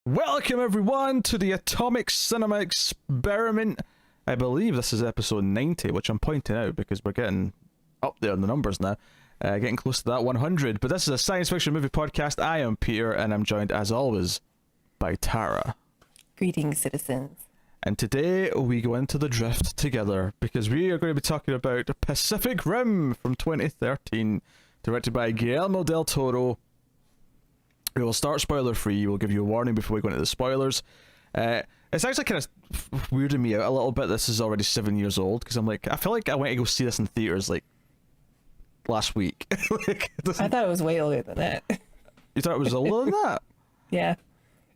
Welcome everyone to the Atomic Cinema Experiment. I believe this is episode 90, which I'm pointing out because we're getting up there in the numbers now. Getting close to that 100. But this is a science fiction movie podcast. I am Peter, and I'm joined as always by Tara. Greetings, citizens. And today we go into the drift together because we are going to be talking about Pacific Rim from 2013, directed by Guillermo del Toro. We will start spoiler free. We'll give you a warning before we go into the spoilers. It's actually kind of weirding me out a little bit. This is already 7 years old because I'm like, I feel like I went to go see this in theaters like last week. Like, I thought it was way older than that. You thought it was older than that? Yeah.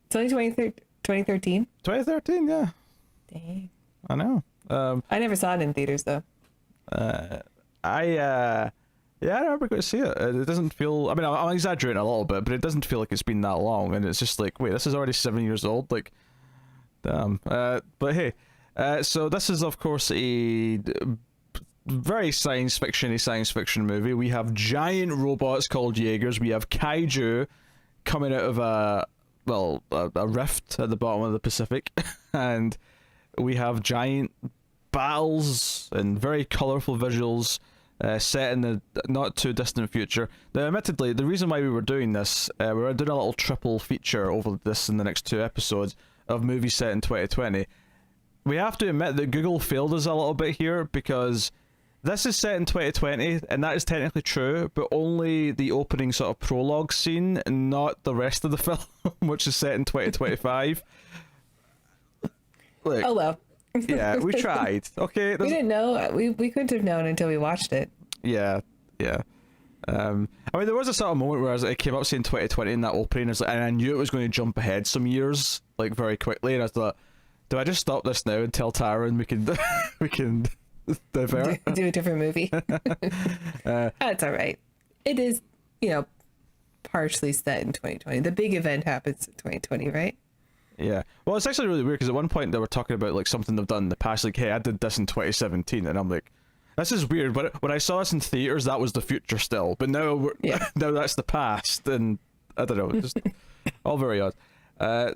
It's only 2013? 2013, yeah. Dang. I know. I never saw it in theaters, though. Yeah, I remember going to see it. It doesn't feel... I mean, I'm exaggerating a little bit, but it doesn't feel like it's been that long. And it's just like, wait, this is already 7 years old? Like, damn. But hey, so this is, of course, a very science fiction movie. We have giant robots called Jaegers. We have kaiju coming out of a rift at the bottom of the Pacific. And we have giant battles and very colourful visuals set in the not too distant future. Now, admittedly, the reason why we were doing this, we were doing a little triple feature over this in the next two episodes of movies set in 2020. We have to admit that Google failed us a little bit here because this is set in 2020, and that is technically true, but only the opening sort of prologue scene, and not the rest of the film, which is set in 2025. Like, Oh, well. Yeah, we tried. Okay, We didn't know. We couldn't have known until we watched it. Yeah. I mean, there was a sort of moment where it came up saying 2020 in that opening, and I knew it was going to jump ahead some years, like very quickly, and I thought, do I just stop this now and tell Tara and we can divert? Do a different movie. That's all right. It is, partially set in 2020. The big event happens in 2020, right? Yeah. Well, it's actually really weird because at one point they were talking about like something they've done in the past, like, hey, I did this in 2017, and I'm like, this is weird. But when I saw this in theaters, that was the future still. But now, now that's the past, and I don't know, just all very odd.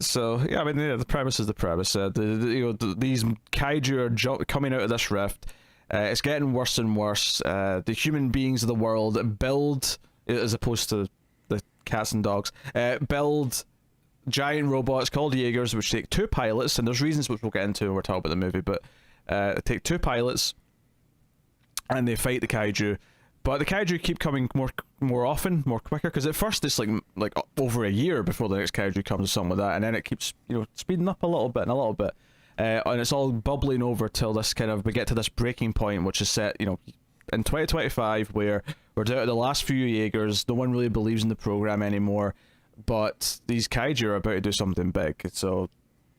So yeah, I mean, the premise is the premise. These kaiju are coming out of this rift. It's getting worse and worse. The human beings of the world build, as opposed to the cats and dogs, build giant robots called Jaegers, which take two pilots, and there's reasons which we'll get into when we're talking about the movie, but take two pilots and they fight the kaiju. But the kaiju keep coming more often, more quicker, because at first it's like over a year before the next kaiju comes or something like that, and then it keeps speeding up a little bit, and it's all bubbling over till we get to this breaking point, which is set in 2025, where we're down to the last few Jaegers. No one really believes in the program anymore. But these kaiju are about to do something big, so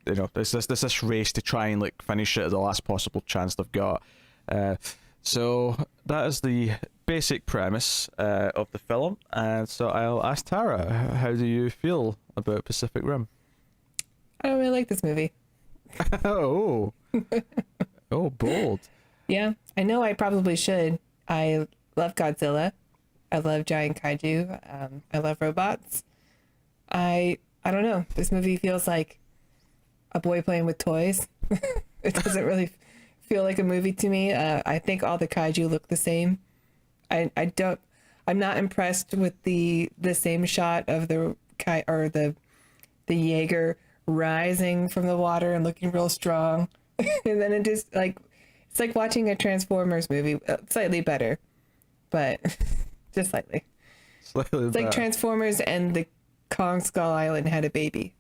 there's this race to try and like finish it at the last possible chance they've got. So that is the basic premise of the film, and so I'll ask Tara, how do you feel about Pacific Rim? I don't really like this movie. Oh, bold. Yeah, I know I probably should. I love Godzilla. I love giant kaiju. I love robots. I don't know. This movie feels like a boy playing with toys. It doesn't really feel like a movie to me. I think all the kaiju look the same. I'm not impressed with the same shot of the Jaeger rising from the water and looking real strong. And then it just it's like watching a Transformers movie, slightly better, but just slightly. It's like Transformers and the Kong Skull Island had a baby,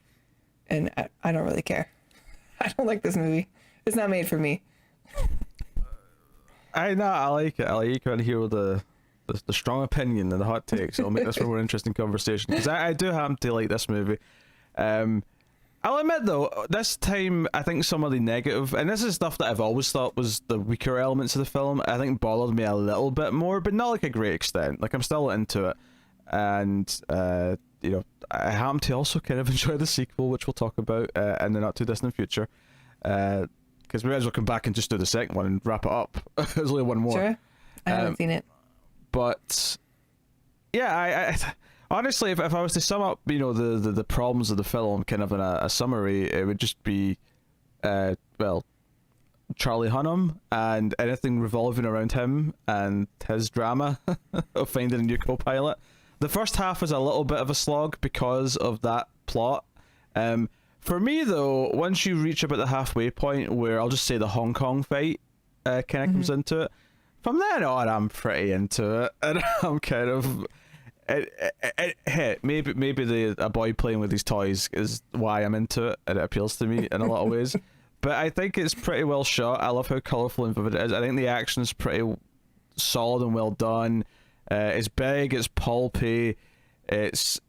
and I don't really care. I don't like this movie. It's not made for me. I like it. I like when I hear the strong opinion and the hot takes. It'll make this for a more interesting conversation, because I do happen to like this movie. I'll admit though, this time I think some of the negative, and this is stuff that I've always thought was the weaker elements of the film, I think bothered me a little bit more, but not like a great extent. Like, I'm still into it, and I happen to also kind of enjoy the sequel, which we'll talk about in the not too distant future, because we might as well come back and just do the second one and wrap it up. There's only one more. Sure. I haven't seen it. But yeah, Honestly, if I was to sum up, the problems of the film kind of in a summary, it would just be, well, Charlie Hunnam and anything revolving around him and his drama of finding a new co-pilot. The first half was a little bit of a slog because of that plot. For me, though, once you reach about the halfway point where I'll just say the Hong Kong fight kind of comes into it, from then on, I'm pretty into it. And I'm kind of... Hey, maybe a boy playing with these toys is why I'm into it, and it appeals to me in a lot of ways. But I think it's pretty well shot. I love how colourful and vivid it is. I think the action is pretty solid and well done. It's big, it's pulpy, it's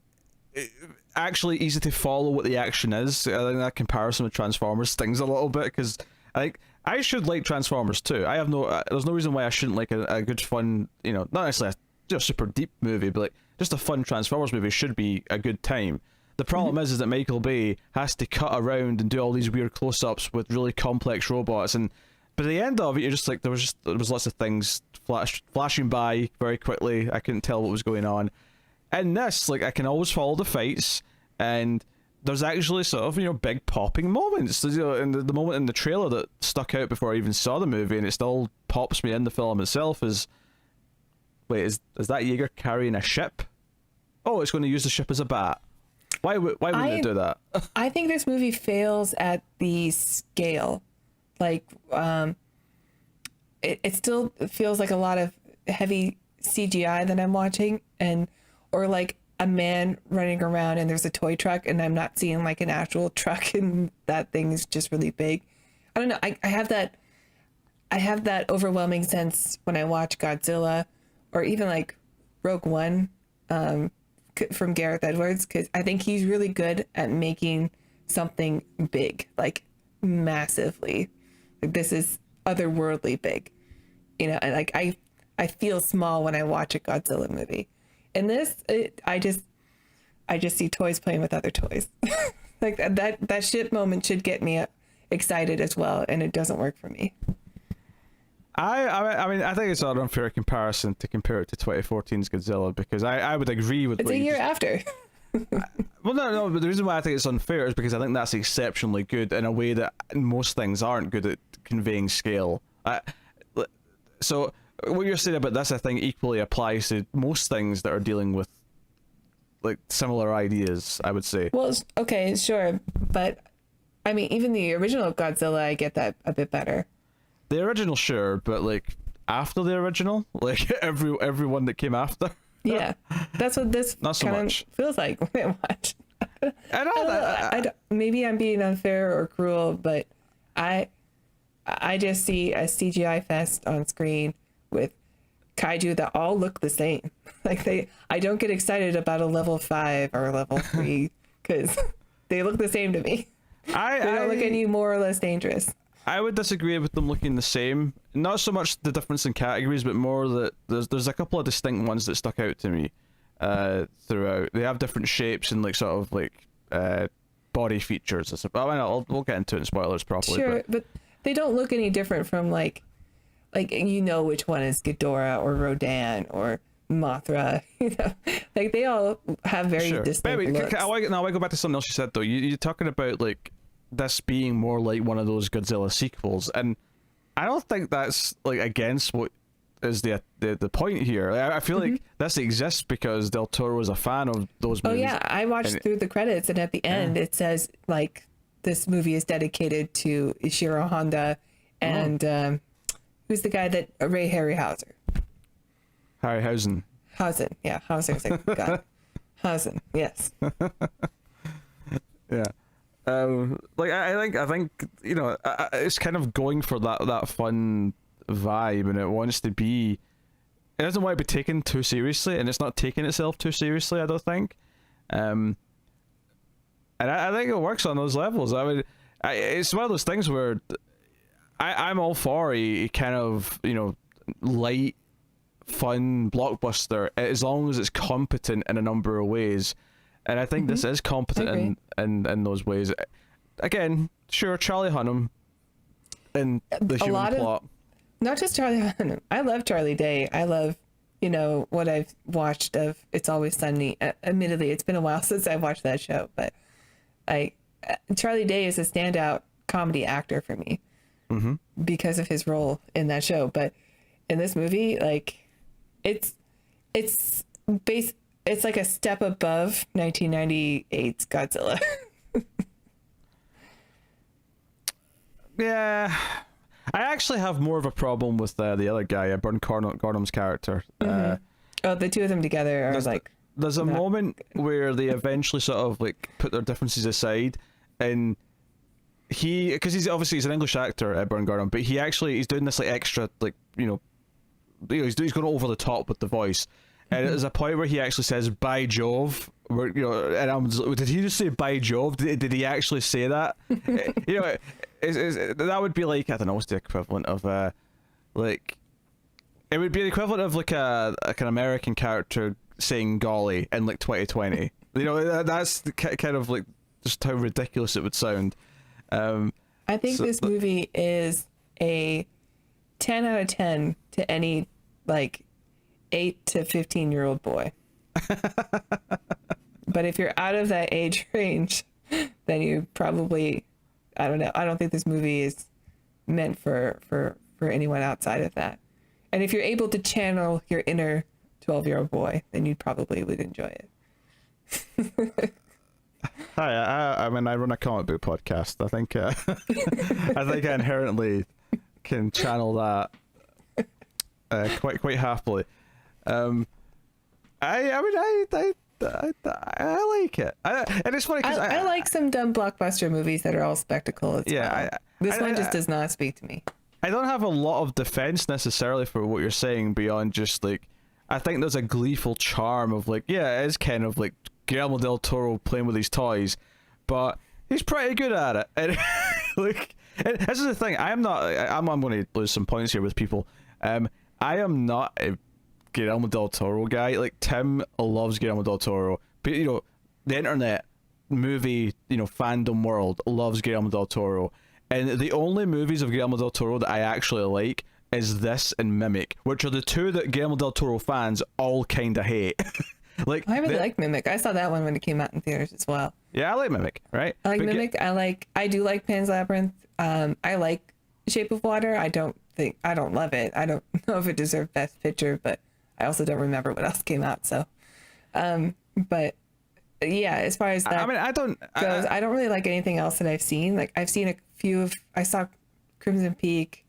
actually easy to follow what the action is. I think that comparison with Transformers stings a little bit, because I should like Transformers too. There's no reason why I shouldn't like a good fun, not necessarily a super deep movie, but like just a fun Transformers movie should be a good time. The problem is that Michael Bay has to cut around and do all these weird close-ups with really complex robots, but at the end of it, you're just like, there was lots of things flashing by very quickly. I couldn't tell what was going on. And this, like, I can always follow the fights, and there's actually sort of, big popping moments. And the moment in the trailer that stuck out before I even saw the movie, and it still pops me in the film itself, is, wait, is that Jaeger carrying a ship? Oh, it's going to use the ship as a bat. Why wouldn't it do that? I think this movie fails at the scale. Like, it still feels like a lot of heavy CGI that I'm watching, or like a man running around and there's a toy truck and I'm not seeing like an actual truck and that thing is just really big. I don't know. I have that overwhelming sense when I watch Godzilla, or even like Rogue One, from Gareth Edwards, because I think he's really good at making something big, like massively. Like, this is otherworldly big, and like I feel small when I watch a Godzilla movie. In this, I just see toys playing with other toys. Like that ship moment should get me excited as well, and it doesn't work for me. I mean, I think it's an unfair comparison to compare it to 2014's Godzilla, because I would agree with it's what a year after. Well, no, but the reason why I think it's unfair is because I think that's exceptionally good in a way that most things aren't good at conveying scale. So what you're saying about this, I think, equally applies to most things that are dealing with like similar ideas, I would say. Well, okay, sure, but I mean, even the original Godzilla, I get that a bit better. The original, sure, but like after the original, like everyone that came after. Yeah, that's what this Not so kind much. of feels like when I watch. I don't, maybe I'm being unfair or cruel, but I just see a CGI fest on screen with kaiju that all look the same. Like I don't get excited about a level 5 or a level 3 because they look the same to me. They don't look any more or less dangerous. I would disagree with them looking the same. Not so much the difference in categories, but more that there's a couple of distinct ones that stuck out to me throughout. They have different shapes and like sort of like body features. We'll get into it in spoilers properly. Sure, but they don't look any different from like which one is Ghidorah or Rodan or Mothra. Like they all have very distinct looks. I want to go back to something else you said though. You're talking about like this being more like one of those Godzilla sequels, and I don't think that's like against what is the point here. I feel like this exists because Del Toro was a fan of those movies. Oh yeah, I watched through the credits, and at the end it says like this movie is dedicated to Ishiro Honda and who's the guy that Ray Harryhausen? Harryhausen. Yeah, Hauser's a guy. Hausen, yes. Yeah. Like I think it's kind of going for that fun vibe, and it wants to be. It doesn't want to be taken too seriously, and it's not taking itself too seriously, I don't think. And I think it works on those levels. I mean, it's one of those things where I'm all for a kind of light, fun blockbuster as long as it's competent in a number of ways. And I think this is competent in those ways. Again, sure, Charlie Hunnam and the human plot. Not just Charlie Hunnam. I love Charlie Day. I love you know, what I've watched of It's Always Sunny. Admittedly, it's been a while since I've watched that show, but Charlie Day is a standout comedy actor for me because of his role in that show. But in this movie, like, it's like a step above 1998's Godzilla. Yeah, I actually have more of a problem with the other guy, Bern Gordon's character. Oh, the two of them together are like. There's a moment where they eventually sort of like put their differences aside, and because he's an English actor, Bern Gordon, but he's doing this like extra, like, he's going over the top with the voice, and there's a point where he actually says "by Jove," where, and I'm just, did he just say "by Jove"? Did he actually say that? That would be like, I don't know, what's the equivalent of like, it would be the equivalent of like an American character saying "golly" in like 2020. That's kind of like just how ridiculous it would sound. I think this movie is a 10 out of 10 to any like 8 to 15-year-old boy. But if you're out of that age range, then you probably, I don't know. I don't think this movie is meant for anyone outside of that. And if you're able to channel your inner 12-year-old boy, then you probably would enjoy it. Hi, I mean, I run a comic book podcast. I think I inherently can channel that quite happily. I like it. And it's funny because I like some dumb blockbuster movies that are all spectacle as well. This one just does not speak to me. I don't have a lot of defense necessarily for what you're saying beyond just like, I think there's a gleeful charm of like, yeah, it is kind of like Guillermo del Toro playing with his toys, but he's pretty good at it. And like, and this is the thing. I'm going to lose some points here with people. I am not a Guillermo del Toro guy. Like, Tim loves Guillermo del Toro, but the internet movie fandom world loves Guillermo del Toro, and the only movies of Guillermo del Toro that I actually like is this and Mimic, which are the two that Guillermo del Toro fans all kind of hate. Like, I really like Mimic. I saw that one when it came out in theaters as well. Yeah, I like Mimic, right? I like Mimic. I do like Pan's Labyrinth. I like Shape of Water. I don't love it. I don't know if it deserved Best Picture, but I also don't remember what else came out. So, but yeah, as far as that goes, I don't really like anything else that I've seen. Like, I've seen I saw Crimson Peak.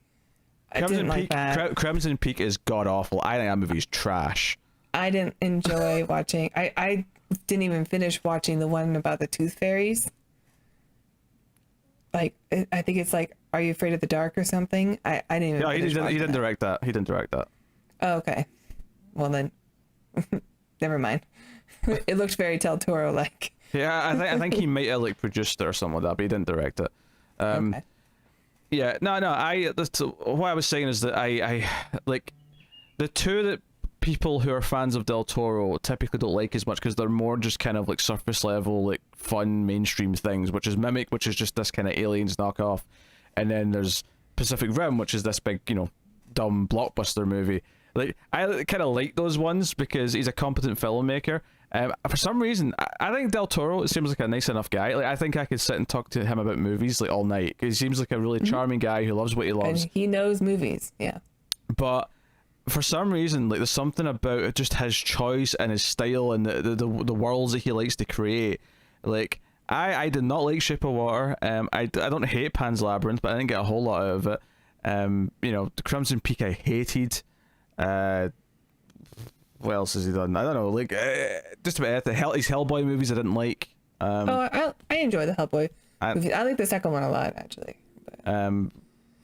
I didn't like that. Crimson Peak is god awful. I think that movie's trash. I didn't enjoy watching. I didn't even finish watching the one about the tooth fairies. Like, I think it's like, Are You Afraid of the Dark or something? I didn't even. No, he didn't direct that. He didn't direct that. Oh, okay. Well then, never mind. It looked very Del Toro like. Yeah, I think he might have like produced it or something like that, but he didn't direct it. Okay. Yeah, no. What I was saying is that I like the two that people who are fans of Del Toro typically don't like as much because they're more just kind of like surface level, like fun mainstream things, which is Mimic, which is just this kind of aliens knockoff, and then there's Pacific Rim, which is this big, dumb blockbuster movie. Like, I kind of like those ones because he's a competent filmmaker. For some reason, I think Del Toro seems like a nice enough guy. Like, I think I could sit and talk to him about movies like all night. He seems like a really charming guy who loves what he loves. And he knows movies, yeah. But for some reason, like, there's something about just his choice and his style and the worlds that he likes to create. Like, I did not like Shape of Water. I don't hate Pan's Labyrinth, but I didn't get a whole lot out of it. The Crimson Peak I hated. What else has he done? I don't know. Like, just about his Hellboy movies I didn't like. I enjoy the Hellboy movies. I like the second one a lot, actually. But.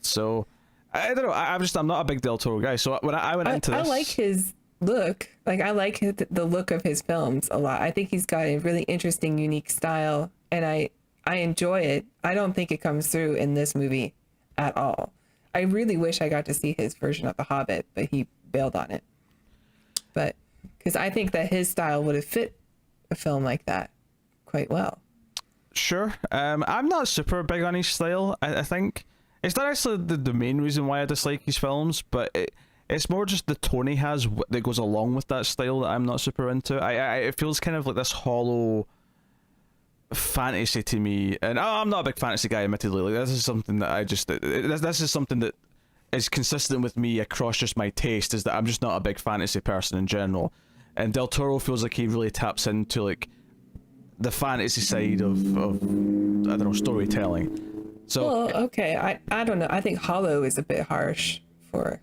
So I don't know. I'm not a big Del Toro guy. So when I went into this, I like his look. Like, I like the look of his films a lot. I think he's got a really interesting, unique style, and I enjoy it. I don't think it comes through in this movie at all. I really wish I got to see his version of The Hobbit, but he bailed on it. But because I think that his style would have fit a film like that quite well. Sure. I'm not super big on his style. I think it's not actually the main reason why I dislike his films, but it's more just the tone he has that goes along with that style that I'm not super into. It feels kind of like this hollow fantasy to me, and I'm not a big fantasy guy, admittedly. Like, this is something that I just this is something that is consistent with me across just my taste, is that I'm just not a big fantasy person in general, and Del Toro feels like he really taps into like the fantasy side of I don't know, storytelling. So well, okay, I don't know. I think hollow is a bit harsh for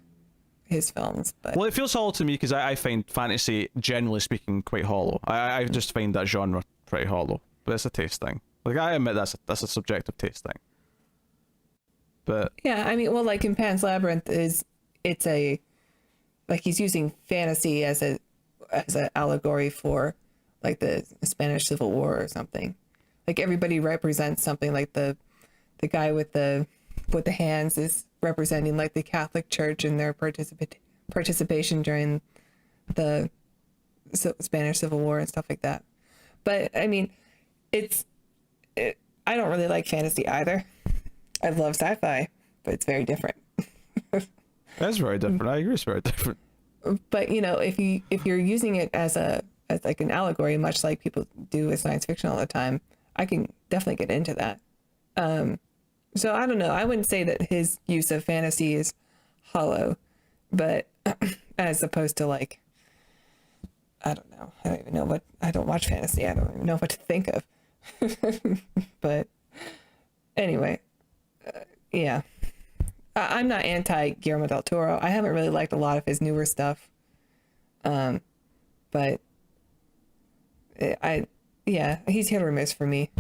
his films, but well, it feels hollow to me because I find fantasy, generally speaking, quite hollow. I just find that genre pretty hollow, but it's a taste thing. Like, I admit that's a subjective taste thing. But yeah, I mean, well, like in Pan's Labyrinth it's a, like, he's using fantasy as an allegory for like the Spanish Civil War or something. Like, everybody represents something. Like the guy with the hands is representing like the Catholic Church and their participation during the Spanish Civil War and stuff like that. But I mean, I don't really like fantasy either. I love sci-fi, but it's very different. that's very different. I agree, it's very different. But you know, if you're using it as like an allegory, much like people do with science fiction all the time, I can definitely get into that. So I don't know. I wouldn't say that his use of fantasy is hollow, but as opposed to like, I don't know. I don't even know I don't watch fantasy. I don't even know what to think of. But anyway, yeah. I'm not anti Guillermo del Toro. I haven't really liked a lot of his newer stuff. But he's hit or miss for me.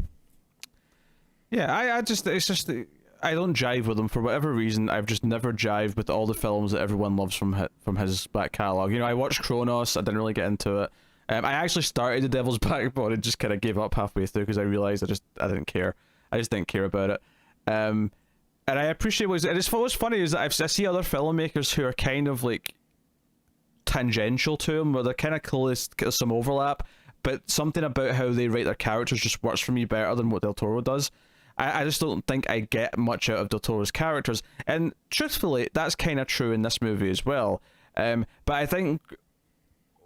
Yeah, it's just I don't jive with him for whatever reason. I've just never jived with all the films that everyone loves from his back catalog. You know, I watched Kronos. I didn't really get into it. I actually started The Devil's Backbone and just kind of gave up halfway through because I realized I didn't care. I just didn't care about it. And I appreciate what's funny is that I see other filmmakers who are kind of like tangential to him, where they're kind of close, some overlap, but something about how they write their characters just works for me better than what Del Toro does. I just don't think I get much out of Del Toro's characters, and truthfully, that's kind of true in this movie as well. But I think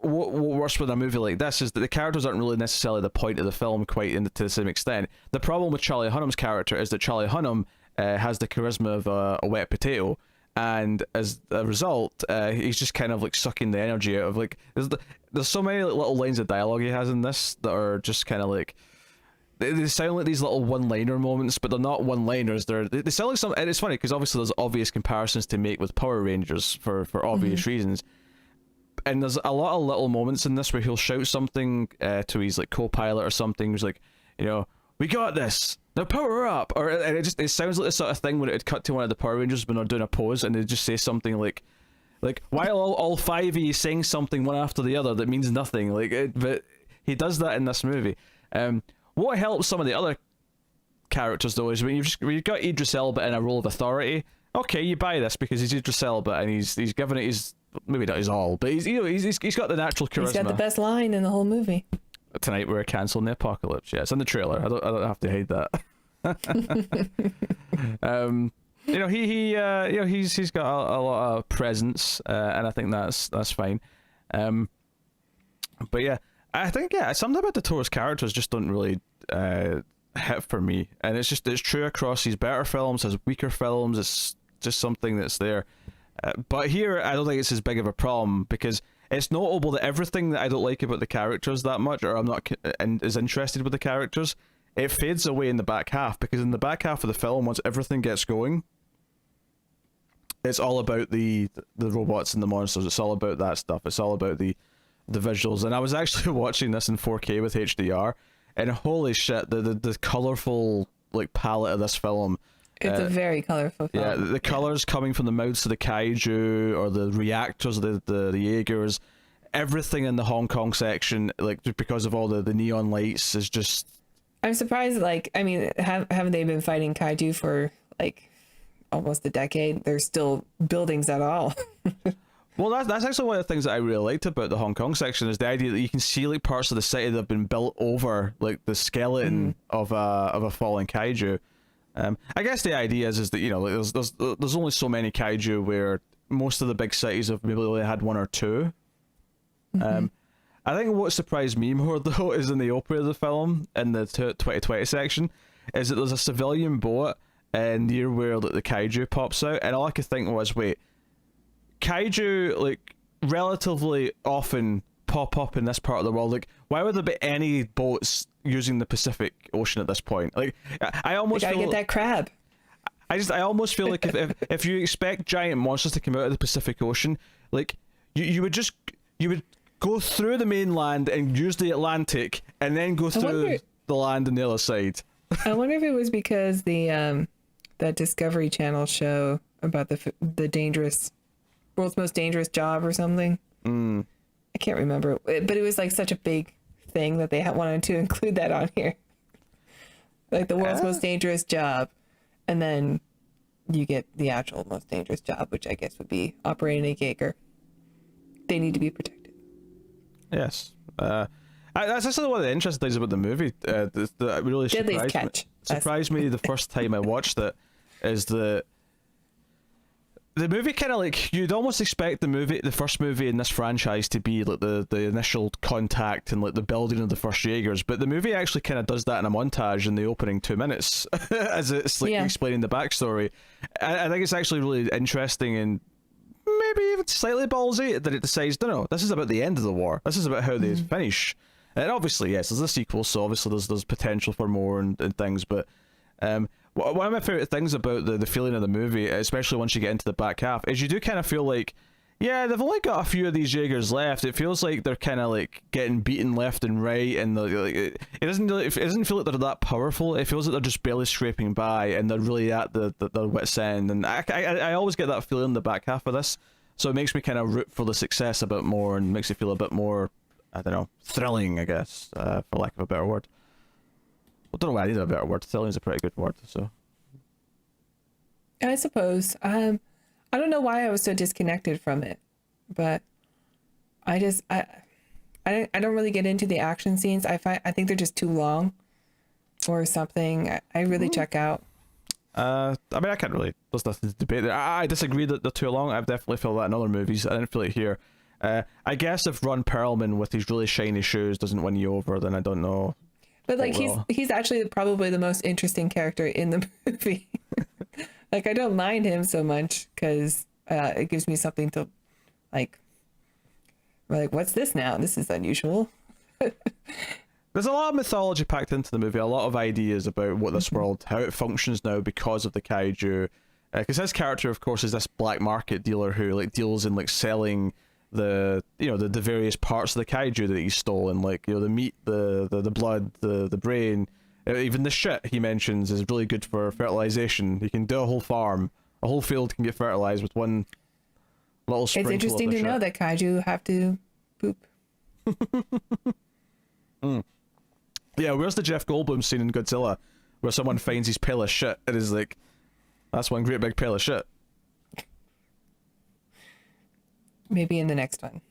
what works with a movie like this is that the characters aren't really necessarily the point of the film quite to the same extent. The problem with Charlie Hunnam's character is that Charlie Hunnam has the charisma of a wet potato, and as a result, he's just kind of like sucking the energy out of like. There's so many little lines of dialogue he has in this that are just kind of like. They sound like these little one-liner moments, but they're not one-liners. They sound like some. And it's funny because obviously there's obvious comparisons to make with Power Rangers for obvious reasons. And there's a lot of little moments in this where he'll shout something to his like co-pilot or something. He's like, you know, we got this. Now power up. And it sounds like the sort of thing when it'd cut to one of the Power Rangers when they're doing a pose and they just say something like while all five of you saying something one after the other that means nothing. But he does that in this movie. What helps some of the other characters though is when you've got Idris Elba in a role of authority. Okay, you buy this because he's Idris Elba and he's given it his, maybe not his all, but he's got the natural charisma. He's got the best line in the whole movie. Tonight we're canceling the apocalypse. Yeah, it's in the trailer. I don't have to hide that. You know, he's got a lot of presence, and I think that's fine. But yeah, I think something about the Toro's characters just don't really hit for me, and it's true across his better films, his weaker films. It's just something that's there. But here, I don't think it's as big of a problem because it's notable that everything that I don't like about the characters that much, or I'm not as interested with the characters, it fades away in the back half, because in the back half of the film, once everything gets going, it's all about the robots and the monsters. It's all about that stuff. It's all about the visuals. And I was actually watching this in 4K with HDR, and holy shit, the colorful like palette of this film. It's a very colorful film. Yeah, the colors coming from the mouths of the kaiju or the reactors, the Jaegers, everything in the Hong Kong section, like just because of all the neon lights, is just. I'm surprised. Like, I mean, haven't they been fighting kaiju for like almost a decade? There's still buildings at all. Well, that's actually one of the things that I really liked about the Hong Kong section is the idea that you can see like parts of the city that have been built over like the skeleton of a fallen kaiju. I guess the idea is that, you know, like there's only so many kaiju where most of the big cities have maybe only had one or two. I think what surprised me more though is in the opening of the film, in the 2020 section, is that there's a civilian boat near where like the kaiju pops out, and all I could think was, wait, kaiju like relatively often pop up in this part of the world. Like, why would there be any boats using the Pacific Ocean at this point? Like, I almost gotta feel get that crab. I almost feel like if you expect giant monsters to come out of the Pacific Ocean, like you would go through the mainland and use the Atlantic, and then go through the land on the other side. I wonder if it was because that Discovery Channel show about the dangerous world's most dangerous job or something. I can't remember, but it was like such a big thing that they wanted to include that on here, like the world's most dangerous job, and then you get the actual most dangerous job, which I guess would be operating a Jaeger. They need to be protected. Yes. That's actually one of the interesting things about the movie. That really surprised me the first time I watched it, is the movie kind of like, you'd almost expect the first movie in this franchise to be like the initial contact and like the building of the first Jaegers, but the movie actually kind of does that in a montage in the opening 2 minutes as it's like explaining the backstory. I think it's actually really interesting and maybe even slightly ballsy that it decides, no, this is about the end of the war. This is about how they finish. And obviously, yes, there's a sequel, so obviously there's potential for more and things, but one of my favorite things about the feeling of the movie, especially once you get into the back half, is you do kind of feel like, yeah, they've only got a few of these Jaegers left. It feels like they're kind of like getting beaten left and right, and it doesn't feel like they're that powerful. It feels like they're just barely scraping by, and they're really at the wit's end. And I always get that feeling in the back half of this, so it makes me kind of root for the success a bit more, and makes it feel a bit more, I don't know, thrilling, I guess, for lack of a better word. I don't know why I need a better word. Thrilling is a pretty good word, so. I suppose. I don't know why I was so disconnected from it, but I don't really get into the action scenes. I think they're just too long, or something. I really check out. I mean, I can't really. There's nothing to debate there. I disagree that they're too long. I've definitely felt that in other movies. I didn't feel it here. I guess if Ron Perlman with his really shiny shoes doesn't win you over, then I don't know. But like he's actually probably the most interesting character in the movie. Like, I don't mind him so much because it gives me something to like. We're like, what's this now? This is unusual. There's a lot of mythology packed into the movie, a lot of ideas about what this world, how it functions now because of the kaiju. Because his character, of course, is this black market dealer who like deals in like selling the various parts of the kaiju that he's stolen, like the meat, the blood, the brain, even the shit he mentions is really good for fertilization. He can do a whole farm, a whole field can get fertilized with one little sprinkle. It's interesting to know that kaiju have to poop. Yeah, where's the Jeff Goldblum scene in Godzilla where someone finds his pail of shit and is like, that's one great big pail of shit? Maybe in the next one.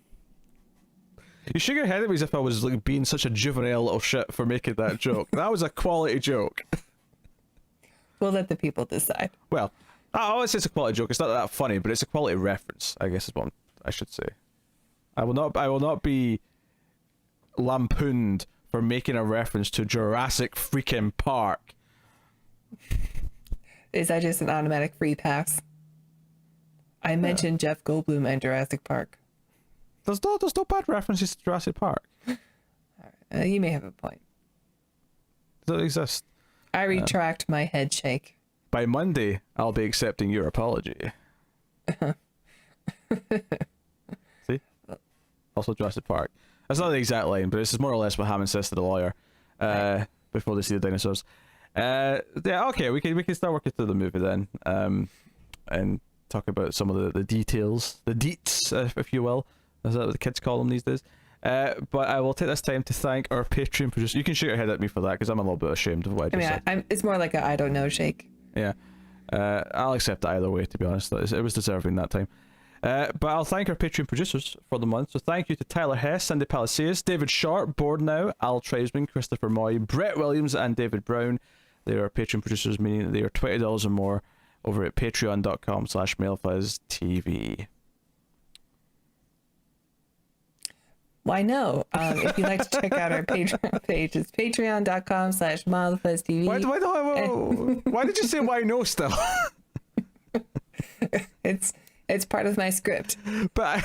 You shook your head at me as if I was like being such a juvenile little shit for making that joke. That was a quality joke. We'll let the people decide. Well, I always say it's a quality joke. It's not that funny, but it's a quality reference, I guess is what I should say. I will not be lampooned for making a reference to Jurassic freaking Park. Is that just an automatic free pass? I mentioned Jeff Goldblum and Jurassic Park. There's no bad references to Jurassic Park. You may have a point. Does it exist? I retract my head shake. By Monday, I'll be accepting your apology. See? Also Jurassic Park. That's not the exact line, but this is more or less what Hammond says to the lawyer before they see the dinosaurs. Yeah, okay, we can start working through the movie then, and talk about some of the details, the deets, if you will. Is that what the kids call them these days? But I will take this time to thank our Patreon producer. You can shake your head at me for that because I'm a little bit ashamed of what I just said. It's more like a I don't know shake. Yeah, I'll accept it either way, to be honest. It was deserving that time. But I'll thank our Patreon producers for the month. So thank you to Tyler Hess, Cindy Palacios, David Sharp, Board Now, Al Treisman, Christopher Moy, Brett Williams, and David Brown. They are Patreon producers, meaning that they are $20 or more, over at patreon.com/MailFuzzTV. Why no? If you'd like to check out our Patreon page, it's patreon.com/MailFuzzTV. Why did you say why no still? It's part of my script. But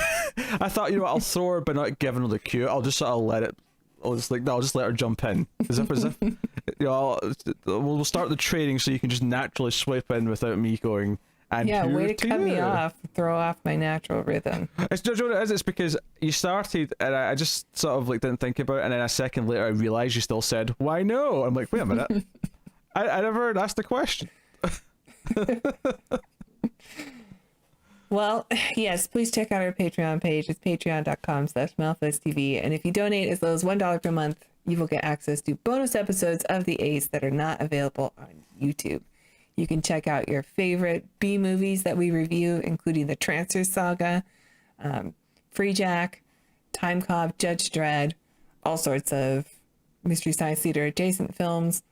I thought, I'll throw her, but not giving her the cue. I'll just sort of let it. I'll just let her jump in, as if we'll start the training so you can just naturally swipe in without me going. And way to cut me off, throw off my natural rhythm. It's because you started, and I just sort of like didn't think about it, and then a second later I realized you still said, "Why no?" I'm like, wait a minute, I never asked the question. Well, yes, please check out our Patreon page. It's patreon.com/MailFuzzTV. And if you donate as low as $1 per month, you will get access to bonus episodes of The Ace that are not available on YouTube. You can check out your favorite B movies that we review, including the Transfer Saga, Free Jack, Time Cop, Judge Dredd, all sorts of Mystery Science Theater adjacent films.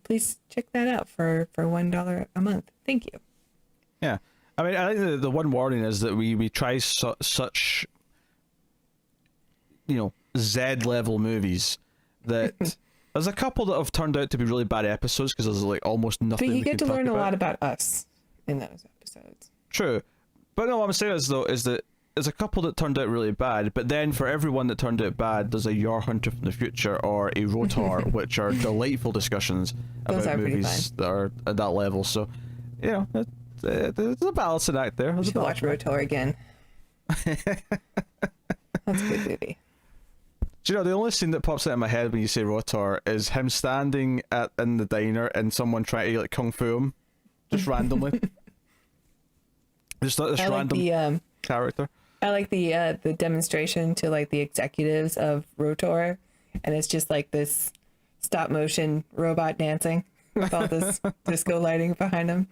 Please check that out for $1 a month. Thank you. Yeah. I mean, I think the one warning is that we try such, Z-level movies that there's a couple that have turned out to be really bad episodes because there's like almost nothing. But you get to learn a lot about us in those episodes. True. But no, what I'm saying is that there's a couple that turned out really bad, but then for everyone that turned out bad, there's a Your Hunter from the Future or a Rotor, which are delightful discussions about movies that are at that level. So, there's a balancing act there. You should watch Rotor again. That's a good movie. Do you know, the only scene that pops out in my head when you say Rotor is him standing in the diner and someone trying to kung fu him, just randomly. Just this random character. I like the demonstration to like the executives of Rotor, and it's just like this stop motion robot dancing with all this disco lighting behind him.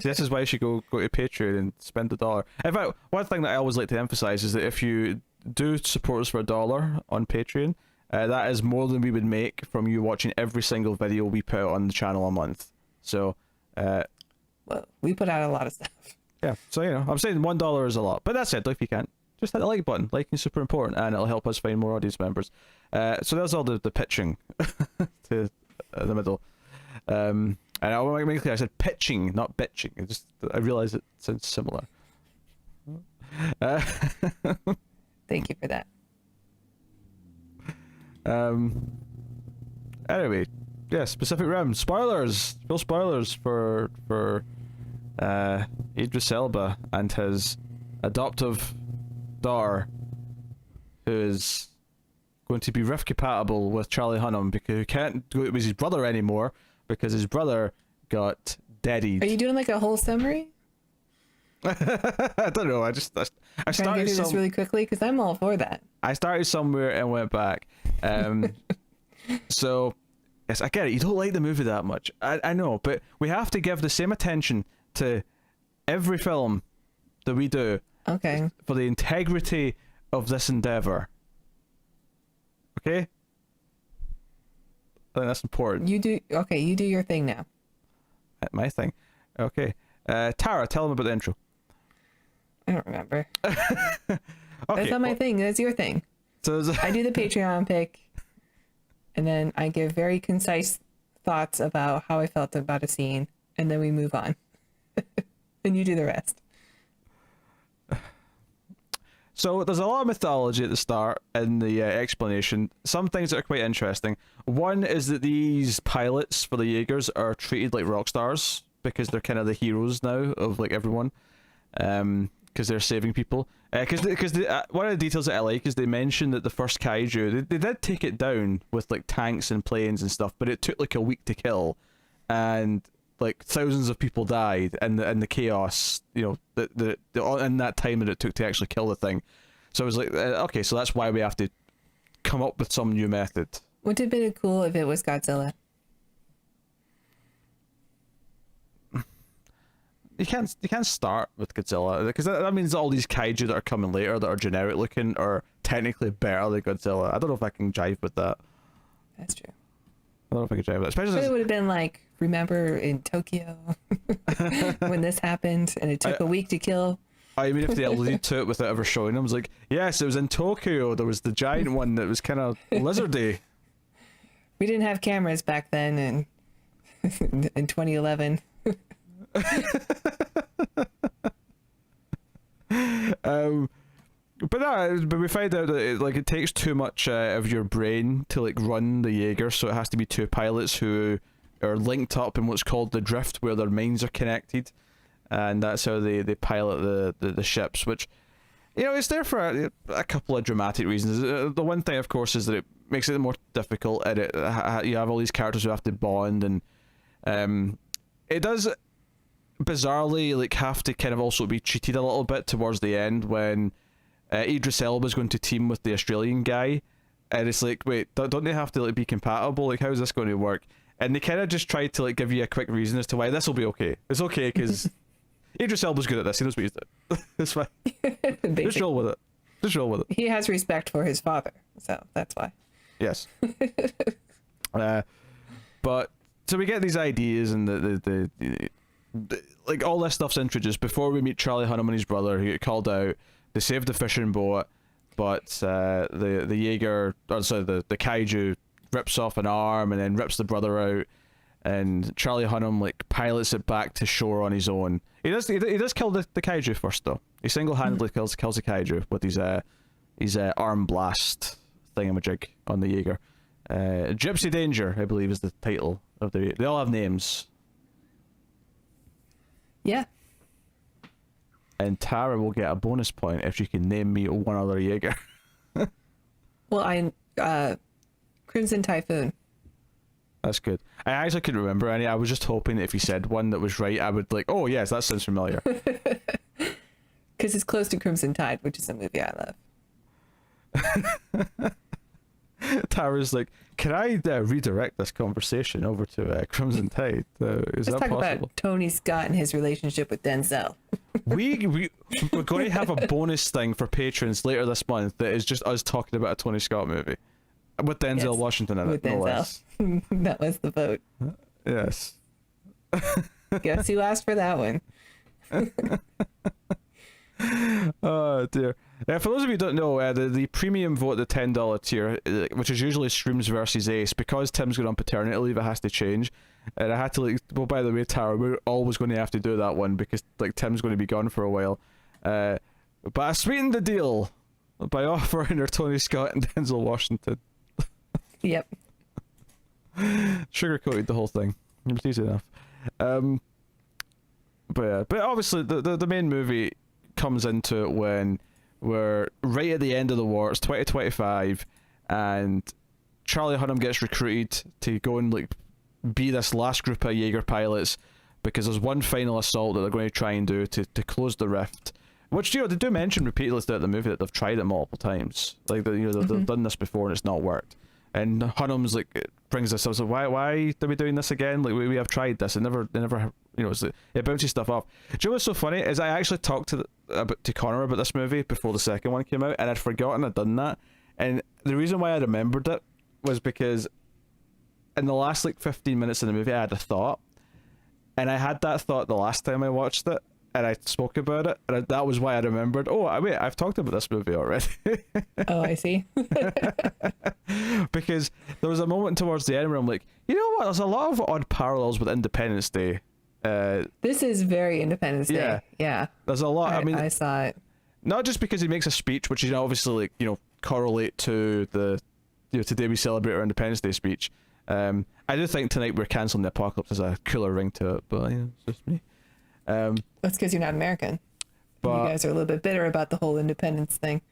See, this is why you should go to Patreon and spend $1. In fact, one thing that I always like to emphasize is that if you do support us for $1 on Patreon, that is more than we would make from you watching every single video we put on the channel a month. So, well, we put out a lot of stuff. Yeah, so I'm saying $1 is a lot, but that said, if you can, just hit the like button. Liking is super important, and it'll help us find more audience members. So that's all the pitching to the middle. And I said pitching, not bitching. I realized it sounds similar. Thank you for that. Anyway, yeah, Pacific Rim spoilers. Full spoilers for Idris Elba and his adoptive daughter, who is going to be rift compatible with Charlie Hunnam because he can't go with his brother anymore because his brother got deadied. Are you doing like a whole summary? I don't know. I started to get through this really quickly because I'm all for that. I started somewhere and went back. So yes, I get it. You don't like the movie that much. I know, but we have to give the same attention to every film that we do. Okay. For the integrity of this endeavor. Okay? I think that's important. You do your thing now. My thing. Okay. Tara, tell them about the intro. I don't remember. Okay, that's not my thing. That's your thing. So I do the Patreon pick, and then I give very concise thoughts about how I felt about a scene, and then we move on. And you do the rest. So there's a lot of mythology at the start in the explanation. Some things that are quite interesting. One is that these pilots for the Jaegers are treated like rock stars because they're kind of the heroes now of like everyone, because they're saving people. Because one of the details that I like is they mentioned that the first kaiju they did take it down with like tanks and planes and stuff, but it took like a week to kill, and like thousands of people died in the chaos, in that time that it took to actually kill the thing. So I was like, okay, so that's why we have to come up with some new method. Would it have been cool if it was Godzilla? You can't start with Godzilla because that means all these kaiju that are coming later that are generic looking are technically better than Godzilla. I don't know if I can jive with that. That's true. I don't know if I could drive that. Especially But it would have been like, remember in Tokyo when this happened and it took a week to kill? I mean, if they allude to it without ever showing them, I was like, yes, it was in Tokyo. There was the giant one that was kind of lizardy. We didn't have cameras back then in 2011. But we find out that it takes too much of your brain to like run the Jaeger, so it has to be two pilots who are linked up in what's called the drift, where their minds are connected, and that's how they pilot the ships. Which, it's there for a couple of dramatic reasons. The one thing, of course, is that it makes it more difficult, and you have all these characters who have to bond, and it does bizarrely like have to kind of also be cheated a little bit towards the end when Idris Elba is going to team with the Australian guy, and it's like, wait, don't they have to like be compatible? Like, how is this going to work? And they kind of just try to like give you a quick reason as to why this will be okay. It's okay because Idris Elba's good at this. He knows what he's doing. It's fine. Just roll with it. Just roll with it. He has respect for his father, so that's why. Yes. But so we get these ideas, and the like all this stuff's introduced before we meet Charlie Hunnam and his brother, who get called out. They save the fishing boat, but the Jaeger, or sorry, the kaiju rips off an arm and then rips the brother out, and Charlie Hunnam like pilots it back to shore on his own. He does kill the kaiju first though. He single-handedly kills the kaiju with his arm blast thingamajig on the Jaeger. Gypsy Danger, I believe, is the title of they all have names. Yeah. And Tara will get a bonus point if she can name me one other Jaeger. Well, Crimson Typhoon. That's good. I actually couldn't remember any. I was just hoping that if you said one that was right, I would like, oh yes, that sounds familiar. Because it's close to Crimson Tide, which is a movie I love. Tara's like, can I redirect this conversation over to Crimson Tide? Is Let's that talk possible? about Tony Scott and his relationship with Denzel. We're going to have a bonus thing for patrons later this month that is just us talking about a Tony Scott movie with Denzel Washington in it. With Denzel. That was the vote. Yes. Guess who asked for that one? Oh dear. For those of you who don't know, the premium vote, the $10 tier, which is usually Streams versus Ace, because Tim's going on paternity leave, it has to change. And I had to like, well, by the way, Tara, we're always going to have to do that one because like Tim's going to be gone for a while. But I sweetened the deal by offering her Tony Scott and Denzel Washington. Yep. Sugar-coated the whole thing. It was easy enough. But obviously the main movie comes into it when we're right at the end of the war. It's 2025, and Charlie Hunnam gets recruited to go and like be this last group of Jaeger pilots because there's one final assault that they're going to try and do to close the rift. Which they do mention repeatedly throughout the movie that they've tried it multiple times. Like they've done this before and it's not worked. And Hunnam's like brings this up. So why are we doing this again? Like we have tried this. They never it bounces stuff off. Do you know what's so funny is I actually talked to Connor about this movie before the second one came out, and I'd forgotten I'd done that. And the reason why I remembered it was because in the last like 15 minutes of the movie I had a thought, and I had that thought the last time I watched it, and I spoke about it, and that was why I remembered. Oh wait, I've talked about this movie already. Oh, I see. Because there was a moment towards the end where I'm like, you know what? There's a lot of odd parallels with Independence Day. This is very Independence Day. Yeah. There's a lot. I saw it. Not just because he makes a speech, which is obviously like correlate to the today we celebrate our Independence Day speech. I do think tonight we're cancelling the apocalypse has a cooler ring to it, but it's just me. That's because you're not American. But you guys are a little bit bitter about the whole independence thing.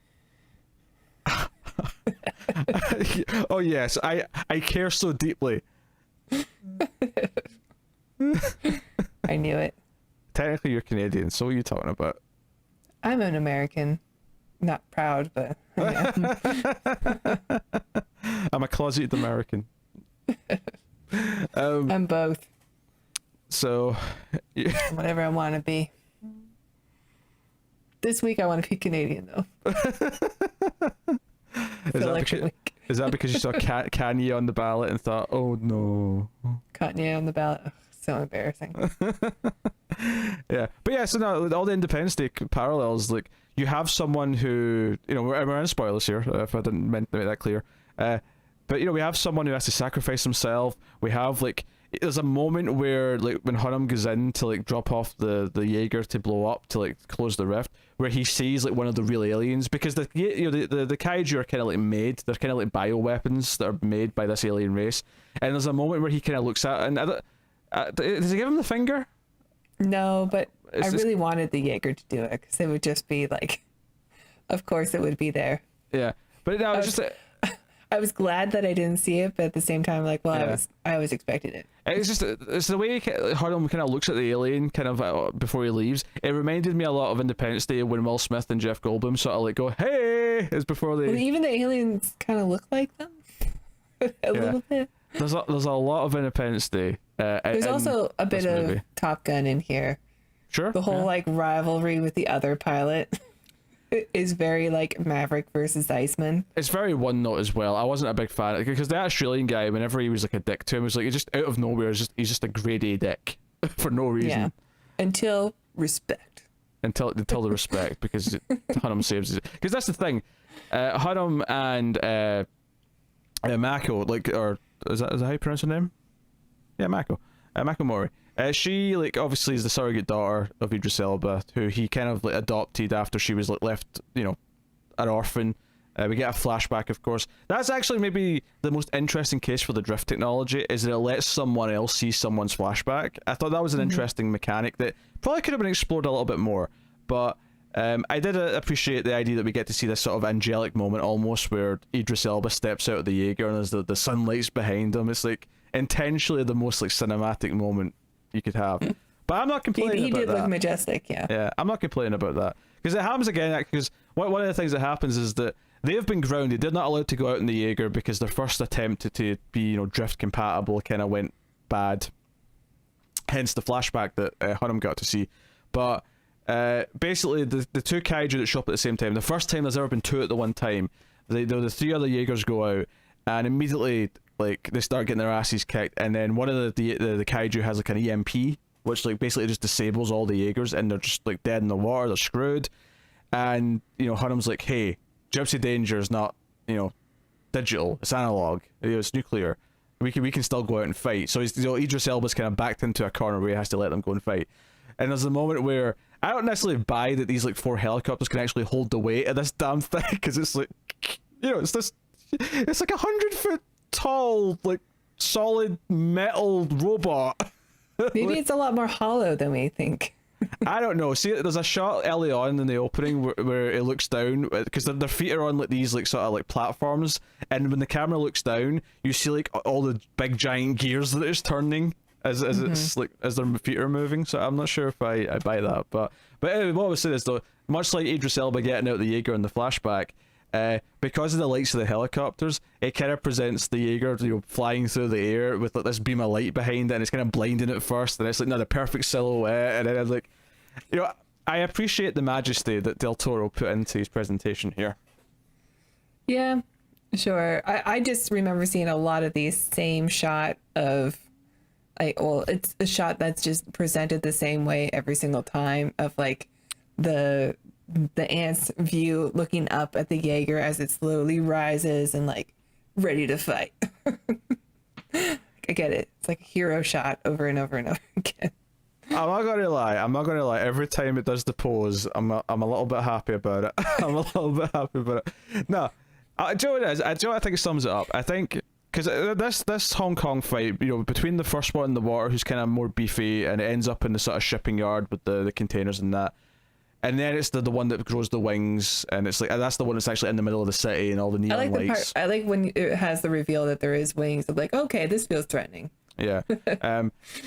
Oh yes, I care so deeply. I knew it. Technically, you're Canadian, so what are you talking about? I'm an American. Not proud, but I am. I'm a closeted American. I'm both. So, whatever I want to be. This week I want to be Canadian, though. Is that Is that because you saw Kanye on the ballot and thought, oh no? Kanye on the ballot. Ugh, so embarrassing. Yeah, but yeah, so no, all the Independence Day parallels, like you have someone who, you know, we're in spoilers here if I didn't make that clear, but you know, we have someone who has to sacrifice himself. We have like, there's a moment where like when Hunnam goes in to like drop off the Jaeger to blow up to like close the rift, where he sees like one of the real aliens, because the kaiju are kind of like made, they're kind of like bioweapons that are made by this alien race, and there's a moment where he kind of looks at and does he give him the finger? No, but I really wanted the Jaeger to do it, because it would just be like, of course it would be there. Yeah, but no, it's just I was glad that I didn't see it, but at the same time, like, well, yeah. I was expecting it. It's just, it's the way Hunnam kind of looks at the alien kind of before he leaves. It reminded me a lot of Independence Day when Will Smith and Jeff Goldblum sort of like go, hey, is before they... Well, even the aliens kind of look like them a little bit. There's a lot of Independence Day. There's also a bit of Top Gun in here. Sure. The whole like rivalry with the other pilot is very like Maverick versus Iceman. It's very one note as well. I wasn't a big fan because the Australian guy, whenever he was like a dick to him, was like just out of nowhere. He's just a grade A dick for no reason. Yeah. Until respect. Until the respect, because Hunnam saves it. Because that's the thing, Hunnam and Mako, like, or is that how you pronounce her name? Yeah, Mako. Mako Mori. She like obviously is the surrogate daughter of Idris Elba, who he kind of like adopted after she was like left, you know, an orphan. We get a flashback, of course. That's actually maybe the most interesting case for the drift technology, is that it lets someone else see someone's flashback. I thought that was an interesting mechanic that probably could have been explored a little bit more, but I did appreciate the idea that we get to see this sort of angelic moment almost, where Idris Elba steps out of the Jaeger and there's the sunlight's behind him. It's like intentionally the most like cinematic moment you could have. But I'm not complaining he about that. He did look majestic, yeah. Yeah, I'm not complaining about that. Because it happens again, because one of the things that happens is that they have been grounded. They're not allowed to go out in the Jaeger because their first attempt to be, you know, drift compatible kind of went bad. Hence the flashback that Hunnam got to see. But basically, the two kaiju that show up at the same time, the first time there's ever been two at the one time, the three other Jaegers go out, and immediately like they start getting their asses kicked, and then one of the kaiju has like an EMP, which like basically just disables all the Jaegers, and they're just like dead in the water, they're screwed. And you know, Hunnam's like, hey, Gypsy Danger is not, you know, digital, it's analog, it's nuclear, we can still go out and fight. So he's, you know, Idris Elba's kind of backed into a corner where he has to let them go and fight. And there's a moment where I don't necessarily buy that these like 4 helicopters can actually hold the weight of this damn thing, because it's like, you know, it's like 100-foot tall, like solid metal robot. Maybe it's a lot more hollow than we think. I don't know. See, there's a shot early on in the opening where it looks down, because their feet are on like these like sort of like platforms, and when the camera looks down, you see like all the big giant gears that it's turning as it's like as their feet are moving. So I'm not sure if I buy that, but anyway, what I was saying is though, much like Idris Elba getting out of the Jaeger in the flashback, because of the lights of the helicopters, it kind of presents the Jaeger, you know, flying through the air with like this beam of light behind it, and it's kind of blinding at first, and it's like, no, the perfect silhouette, and then it's like, you know, I appreciate the majesty that Del Toro put into his presentation here. Yeah, sure. I just remember seeing a lot of these same shot of, like, well, it's a shot that's just presented the same way every single time, of like the ant's view looking up at the Jaeger as it slowly rises and like ready to fight. I get it. It's like a hero shot over and over and over again. I'm not gonna lie. Every time it does the pose, I'm a little bit happy about it. I'm a little bit happy about it. No, do you know what it is? Do you know what I think sums it up? I think because this Hong Kong fight, you know, between the first one in the water, who's kind of more beefy, and it ends up in the sort of shipping yard with the containers and that. And then it's the one that grows the wings, and it's like that's the one that's actually in the middle of the city and all the neon lights. I like when it has the reveal that there is wings. I'm like, okay, this feels threatening. Yeah.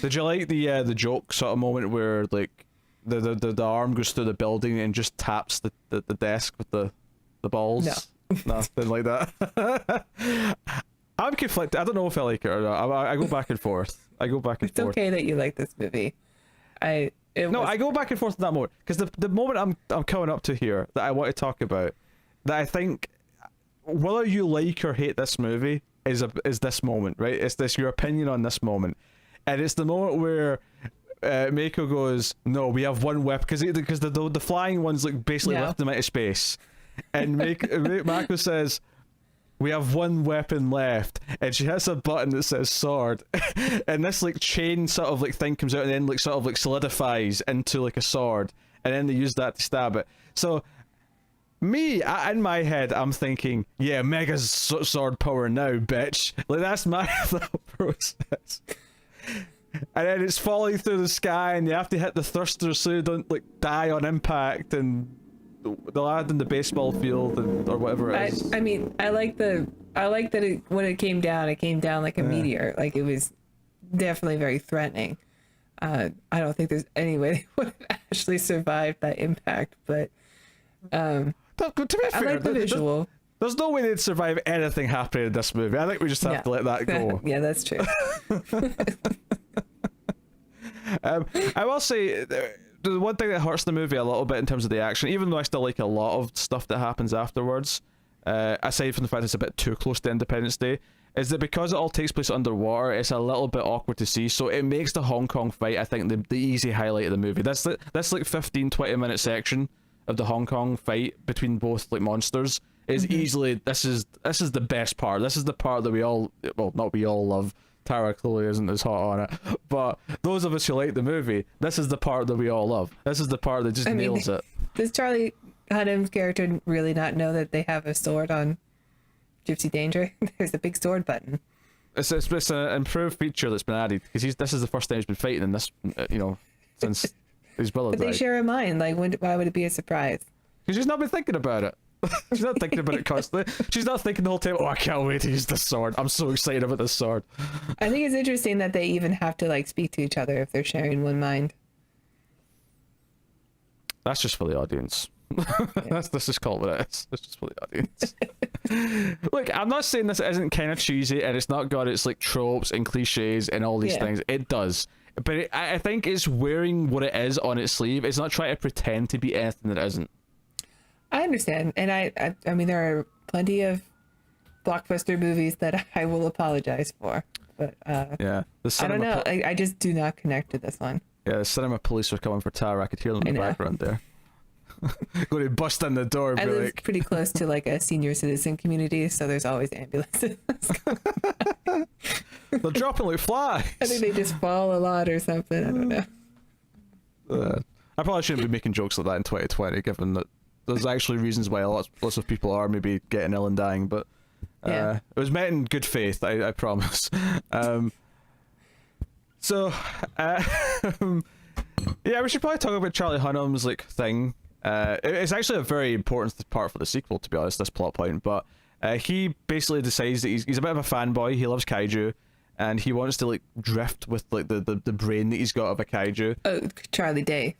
Did you like the joke sort of moment where like the arm goes through the building and just taps the desk with the balls? No, didn't like that. I'm conflicted. I don't know if I like it or not. I go back and forth. It's okay that you like this movie. I go back and forth on that moment, because the moment I'm coming up to here that I want to talk about, that I think whether you like or hate this movie is this moment, right? It's this your opinion on this moment, and it's the moment where Mako goes, "No, we have one weapon," because the flying ones like basically lift them out of space, and Mako says, "We have one weapon left," and she hits a button that says sword, and this like chain sort of like thing comes out and then like sort of like solidifies into like a sword, and then they use that to stab it. So in my head, I'm thinking, yeah, Mega's sword power now, bitch. Like that's my thought process. And then it's falling through the sky, and you have to hit the thrusters so you don't like die on impact, and the lad in the baseball field or whatever it is. I mean, I like that when it came down like a meteor. Like it was definitely very threatening. I don't think there's any way they would have actually survived that impact, but to be fair, I like the visual. There's no way they'd survive anything happening in this movie. I think we just have to let that go. Yeah, that's true. I will say the one thing that hurts the movie a little bit in terms of the action, even though I still like a lot of stuff that happens afterwards, aside from the fact it's a bit too close to Independence Day, is that because it all takes place underwater, it's a little bit awkward to see. So it makes the Hong Kong fight, I think, the easy highlight of the movie. This like 15-20 minute section of the Hong Kong fight between both like monsters is easily this is the best part. This is the part that we all, well, not we all love. Tara clearly isn't as hot on it, but those of us who like the movie, this is the part that we all love. This is the part that just nails it. Does Charlie Hunnam's character really not know that they have a sword on Gypsy Danger? There's a big sword button. It's an improved feature that's been added because this is the first time he's been fighting in this, since his brother died. But they share a mind. Like, why would it be a surprise? Because she's not been thinking about it. She's not thinking about it constantly. She's not thinking the whole time, oh, I can't wait to use this sword. I'm so excited about this sword. I think it's interesting that they even have to like speak to each other if they're sharing one mind. That's just for the audience. Yeah. That's just called what it is. It's just for the audience. Look, I'm not saying this isn't kind of cheesy and it's not got its like tropes and cliches and all these things. It does. But I think it's wearing what it is on its sleeve. It's not trying to pretend to be anything that it isn't. I understand, and I mean there are plenty of blockbuster movies that I will apologize for, but yeah, I don't know. I just do not connect to this one. Yeah, the cinema police were coming for Tara. I could hear them in the background there. Going to bust in the door. And I live pretty close to like a senior citizen community, so there's always ambulances. They're dropping like flies. I think they just fall a lot or something. I don't know. I probably shouldn't be making jokes like that in 2020, given that there's actually reasons why lots of people are maybe getting ill and dying, but it was meant in good faith, I promise. Yeah, we should probably talk about Charlie Hunnam's like thing. It's actually a very important part for the sequel, to be honest, this plot point, but he basically decides that he's a bit of a fanboy. He loves kaiju, and he wants to like drift with like the brain that he's got of a kaiju. Oh, Charlie Day.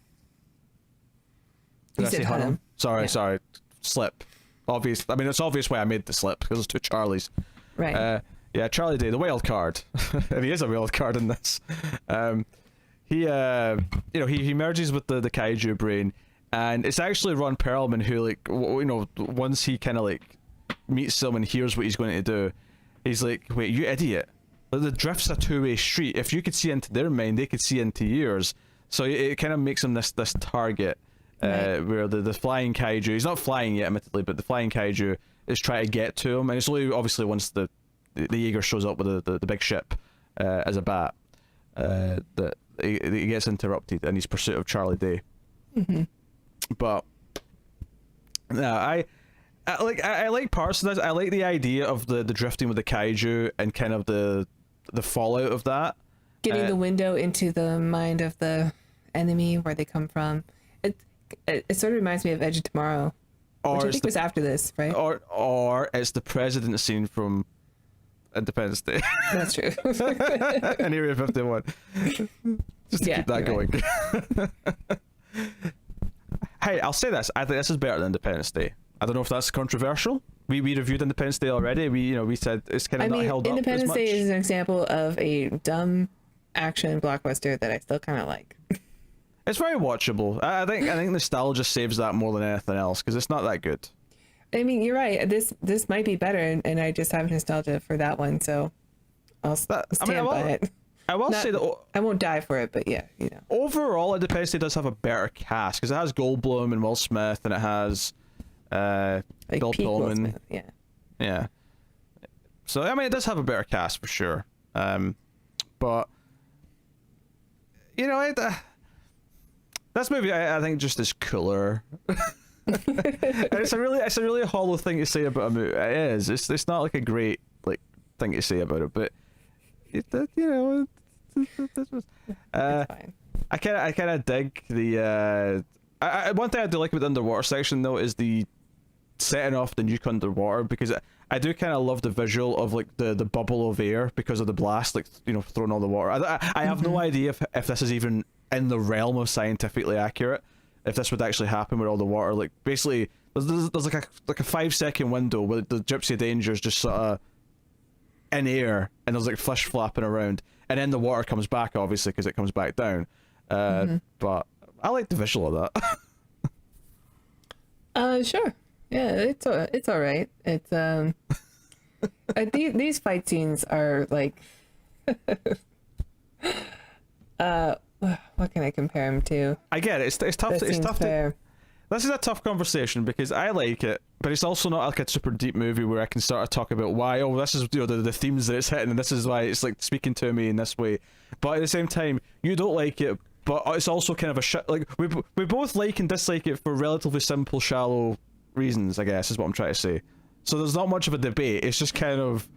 Did I say Hunnam? Sorry, slip. Obvious. I mean, it's obvious why I made the slip because there's two Charlies. Right. Yeah, Charlie Day, the wild card, and he is a wild card in this. He merges with the kaiju brain, and it's actually Ron Perlman who like once he kind of like meets someone and hears what he's going to do, he's like, wait, you idiot! The drift's a two-way street. If you could see into their mind, they could see into yours. So it kind of makes him this target. Where the flying kaiju, he's not flying yet admittedly, but the flying kaiju is trying to get to him, and it's only obviously once the Jaeger shows up with the big ship as a bat that he gets interrupted in his pursuit of Charlie Day. But no, I like parts of this. I like the idea of the drifting with the kaiju and kind of the fallout of that, getting the window into the mind of the enemy, where they come from. It sort of reminds me of Edge of Tomorrow, which I think was after this, right? Or it's the president scene from Independence Day. That's true. And Area 51. Just to keep that going. Right. Hey, I'll say this. I think this is better than Independence Day. I don't know if that's controversial. We reviewed Independence Day already. We said it's kind of not held up as much. Independence Day is an example of a dumb action blockbuster that I still kind of like. It's very watchable. I think nostalgia saves that more than anything else because it's not that good. I mean, you're right. This might be better, and I just have nostalgia for that one, so I'll stand by it. I will say that I won't die for it, but yeah, you know. Overall, Independence Day does have a better cast because it has Goldblum and Will Smith, and it has Like Bill peak Will Pullman. Smith, yeah. Yeah. So I mean, it does have a better cast for sure. But you know, this movie I think just is cooler. And it's a really hollow thing to say about a movie. It is. It's not like a great like thing to say about it, but you know, it's fine. I kind of dig the. One thing I do like about the underwater section though is the setting off the nuke underwater, because I do kind of love the visual of like the bubble of air because of the blast, like, you know, throwing all the water. I have no idea if this is even in the realm of scientifically accurate, if this would actually happen with all the water. Like basically there's like a 5-second window where the Gypsy Danger is just sort of in air and there's like fish flapping around, and then the water comes back obviously because it comes back down. But I like the visual of that. Sure. Yeah, it's all right. It's these fight scenes are like what can I compare them to? I get it. It's tough. It's tough this is a tough conversation because I like it, but it's also not like a super deep movie where I can start to talk about why, oh, this is, you know, the themes that it's hitting, and this is why it's like speaking to me in this way. But at the same time, you don't like it, but it's also kind of a like we both like and dislike it for relatively simple, shallow reasons, I guess, is what I'm trying to say. So there's not much of a debate. It's just kind of,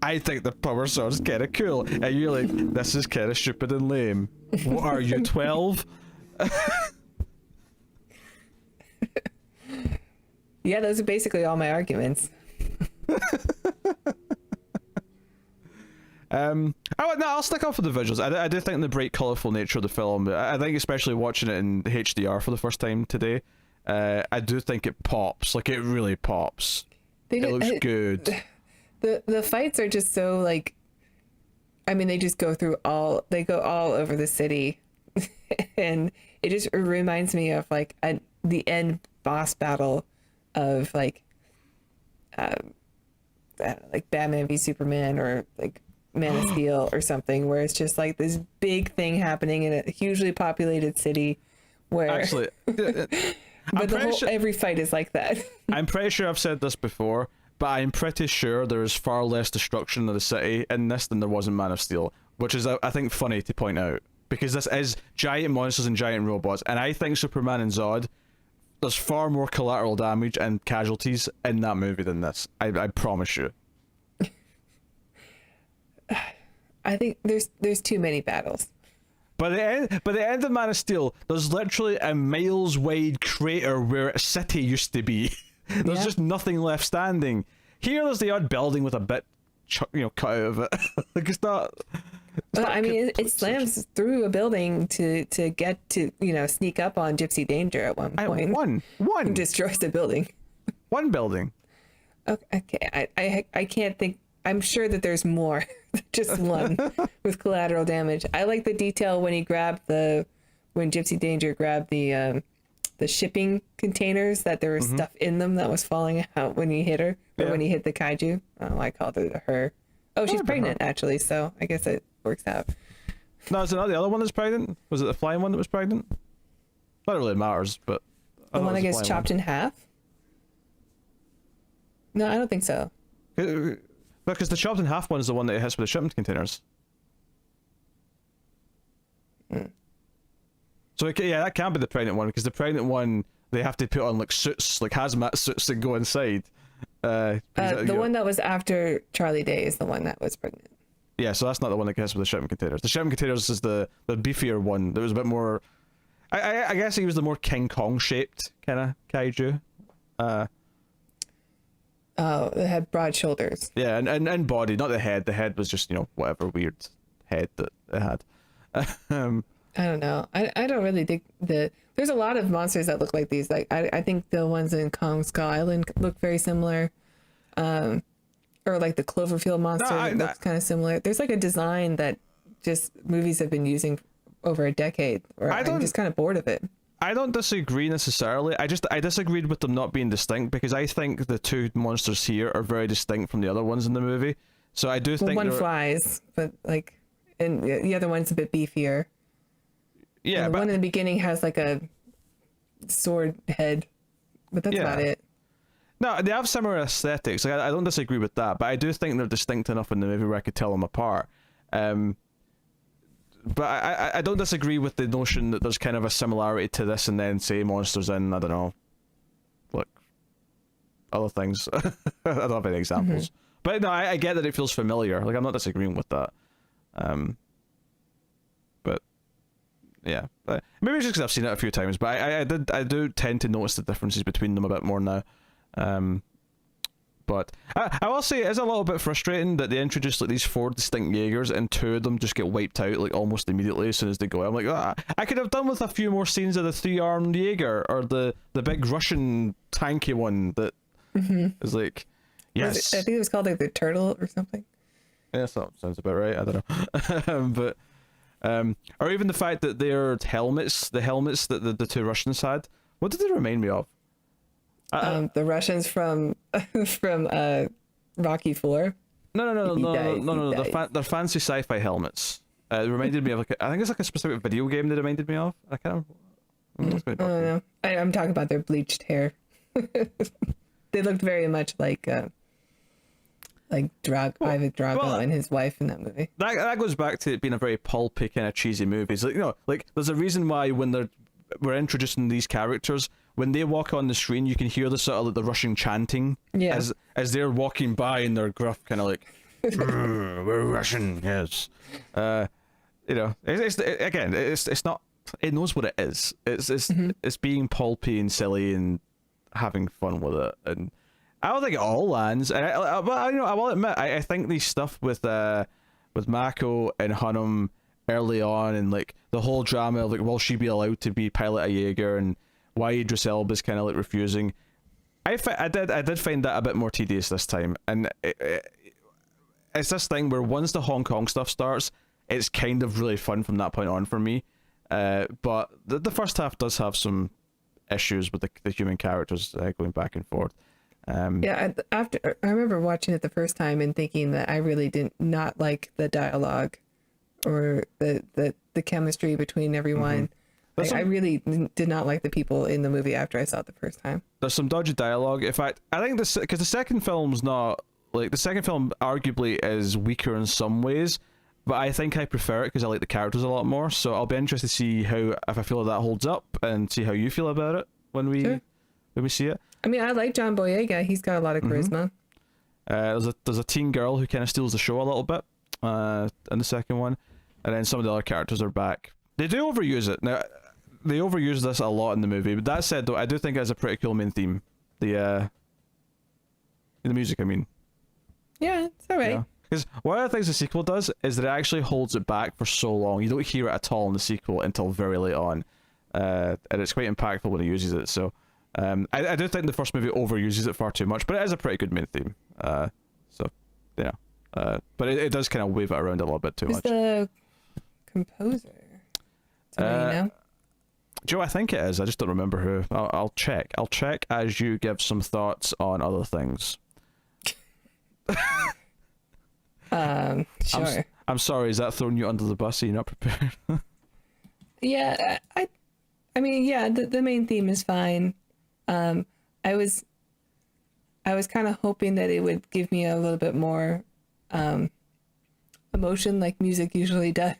I think the power sword's kind of cool, and you're like, this is kind of stupid and lame. What are you, 12? Yeah, those are basically all my arguments. I'll stick off with the visuals. I do think the bright, colourful nature of the film, I think especially watching it in HDR for the first time today, I do think it pops. Like, it really pops. It looks good. The fights are just so, like, I mean, they go all over the city. And it just reminds me of, like, the end boss battle of, like, like Batman v Superman, or like Man of Steel or something, where it's just like this big thing happening in a hugely populated city where Actually, but every fight is like that. I'm pretty sure I've said this before, but I'm pretty sure there is far less destruction of the city in this than there was in Man of Steel, which is, I think, funny to point out, because this is giant monsters and giant robots, and I think Superman and Zod, there's far more collateral damage and casualties in that movie than this. I promise you. I think there's too many battles. By the end of Man of Steel, there's literally a miles-wide crater where a city used to be. There's just nothing left standing. Here, there's the odd building with a bit, cut out of it. Like, it's not. I mean, it slams through a building to get to, sneak up on Gypsy Danger at one point. One destroys the building. One building. Okay, I can't think. I'm sure that there's more. Just one with collateral damage. I like the detail when when Gypsy Danger grabbed the shipping containers, that there was stuff in them that was falling out when he hit her, or when he hit the kaiju. Oh, I called it her. Oh, she's pregnant actually, so I guess it works out. No, is it not the other one that's pregnant? Was it the flying one that was pregnant? Not really matters, but the one that gets chopped in half. No, I don't think so. Because the chopped in half one is the one that hits with the shipment containers. So that can't be the pregnant one, because the pregnant one, they have to put on like suits, like hazmat suits that go inside. The one that was after Charlie Day is the one that was pregnant. Yeah, so that's not the one that hits with the shipment containers. The shipment containers is the beefier one. That was a bit more. I guess he was the more King Kong shaped kind of kaiju. Oh, it had broad shoulders. Yeah, and body, not the head. The head was just, whatever weird head that it had. I don't know. I don't really think there's a lot of monsters that look like these. Like I think the ones in Kong Skull Island look very similar. Or like the Cloverfield monster looks kind of similar. There's like a design that just movies have been using over a decade, or I'm just kind of bored of it. I don't disagree necessarily. I disagreed with them not being distinct because I think the two monsters here are very distinct from the other ones in the movie. So I do think one flies, but like, and the other one's a bit beefier. Yeah, and the one in the beginning has like a sword head, but that's about it. No, they have similar aesthetics. Like, I don't disagree with that, but I do think they're distinct enough in the movie where I could tell them apart. But I don't disagree with the notion that there's kind of a similarity to this and then say monsters in, I don't know, like, other things. I don't have any examples. But no, I get that it feels familiar. Like, I'm not disagreeing with that. But, yeah. Maybe it's just because I've seen it a few times, but I do tend to notice the differences between them a bit more now. But I will say it is a little bit frustrating that they introduced like these 4 distinct Jaegers and 2 of them just get wiped out like almost immediately as soon as they go. I'm like, I could have done with a few more scenes of the 3-armed Jaeger or the big Russian tanky one that is like, yes. I think it was called like the turtle or something. Yeah, that sounds about right. I don't know. Or even the fact that their helmets, the helmets that the 2 Russians had, what did they remind me of? The Russians from Rocky 4. No. They're fancy sci-fi helmets. It reminded me of like I think it's like a specific video game that reminded me of. I can't remember. I don't know. I'm talking about their bleached hair. They looked very much like Ivan Drago and his wife in that movie. That goes back to it being a very pulpy kind of cheesy movie. It's like, you know, like there's a reason why when we're introducing these characters, when they walk on the screen, you can hear the sort of like the Russian chanting as they're walking by and they're gruff, kind of like, we're Russian, yes. You know, it's not. It knows what it is. It's being pulpy and silly and having fun with it, and I don't think it all lands. And I will admit, I think the stuff with Mako and Hunnam early on, and like the whole drama of like, will she be allowed to be pilot a Jaeger, and why Idris Elba is kind of like refusing. I did find that a bit more tedious this time, and it's this thing where once the Hong Kong stuff starts, it's kind of really fun from that point on for me. But the first half does have some issues with the human characters going back and forth. After I remember watching it the first time and thinking that I really did not like the dialogue or the chemistry between everyone. I really did not like the people in the movie after I saw it the first time. There's some dodgy dialogue. In fact, I think this, because the second film's not like, the second film arguably is weaker in some ways, but I think I prefer it because I like the characters a lot more. So I'll be interested to see if I feel that holds up and see how you feel about it when we see it. I mean, I like John Boyega. He's got a lot of charisma. There's a teen girl who kind of steals the show a little bit in the second one, and then some of the other characters are back. They do overuse it. Now, they overuse this a lot in the movie, but that said, though, I do think it has a pretty cool main theme. The music, I mean. Yeah, it's all right. Because one of the things the sequel does is that it actually holds it back for so long. You don't hear it at all in the sequel until very late on. And it's quite impactful when it uses it. So I do think the first movie overuses it far too much, but it is a pretty good main theme. But it does kind of wave it around a little bit too much. Who's the composer? Do you know? Joe, I think it is. I just don't remember who. I'll check. I'll check as you give some thoughts on other things. Sure. I'm sorry. Is that throwing you under the bus? Are you not prepared? Yeah, I mean, yeah. The main theme is fine. I was kind of hoping that it would give me a little bit more emotion, like music usually does,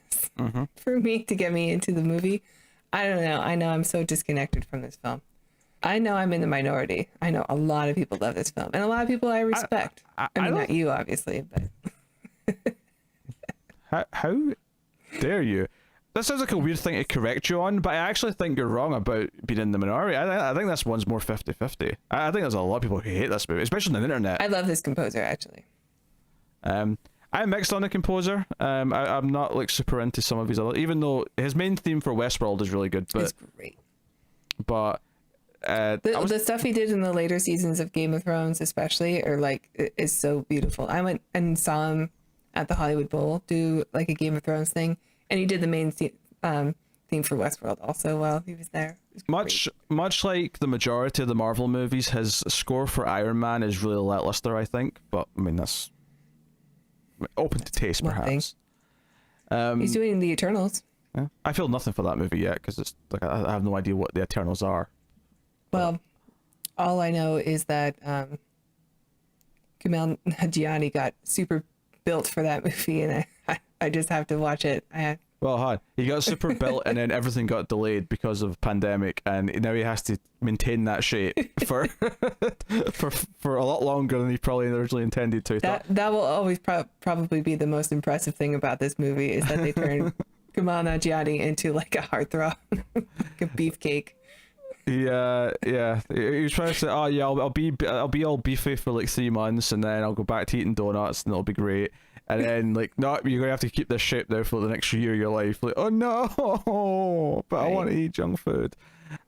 for me to get me into the movie. I don't know. I know I'm so disconnected from this film. I know I'm in the minority. I know a lot of people love this film, and a lot of people I respect. I mean, not you, obviously, but how dare you? That sounds like a weird thing to correct you on, but I actually think you're wrong about being in the minority. I think this one's more 50-50. I think there's a lot of people who hate this movie, especially on the internet. I love this composer, actually. I'm mixed on the composer. I'm not like super into some of his other, even though his main theme for Westworld is really good. But it's great. But the stuff he did in the later seasons of Game of Thrones, especially, is so beautiful. I went and saw him at the Hollywood Bowl do like a Game of Thrones thing, and he did the theme for Westworld also while he was there. It was Much like the majority of the Marvel movies, his score for Iron Man is really lackluster, I think. But I mean, that's open to taste, one thing. perhaps. He's doing the Eternals. Yeah. I feel nothing for that movie yet because it's like I have no idea what the Eternals are. Well, all I know is that Kumail Nanjiani got super built for that movie, and I just have to watch it. Well, he got super built, and then everything got delayed because of pandemic, and now he has to maintain that shape for for a lot longer than he probably originally intended to. That will always probably be the most impressive thing about this movie is that they turned Kumail Nanjiani into like a heartthrob, like a beefcake. Yeah. He was trying to say, "Oh yeah, I'll be all beefy for like 3 months, and then I'll go back to eating donuts, and it'll be great." And then like, no, you're gonna have to keep this shape now for the next year of your life. Like, oh no, but I want to eat junk food.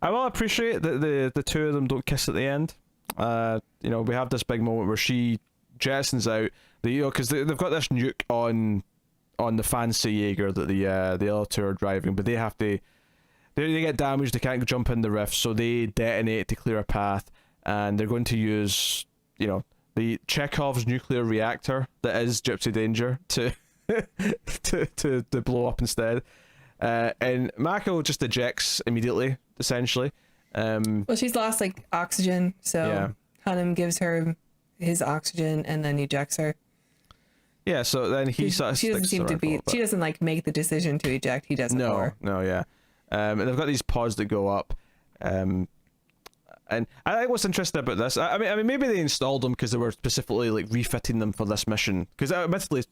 I will appreciate that the two of them don't kiss at the end. We have this big moment where she jettisons out because they've got this nuke on the fancy Jaeger that the other two are driving, but they have to. They get damaged, they can't jump in the rift, so they detonate to clear a path, and they're going to use, the Chekhov's nuclear reactor that is Gypsy Danger to to blow up instead. And Mako just ejects immediately, essentially. Well, she's lost like oxygen, so Hunnam gives her his oxygen and then ejects her. Yeah, so then he she doesn't seem to be. She doesn't like make the decision to eject. He does it for her. No, yeah. And they've got these pods that go up, and I think what's interesting about this, I mean, maybe they installed them because they were specifically like refitting them for this mission. Because admittedly,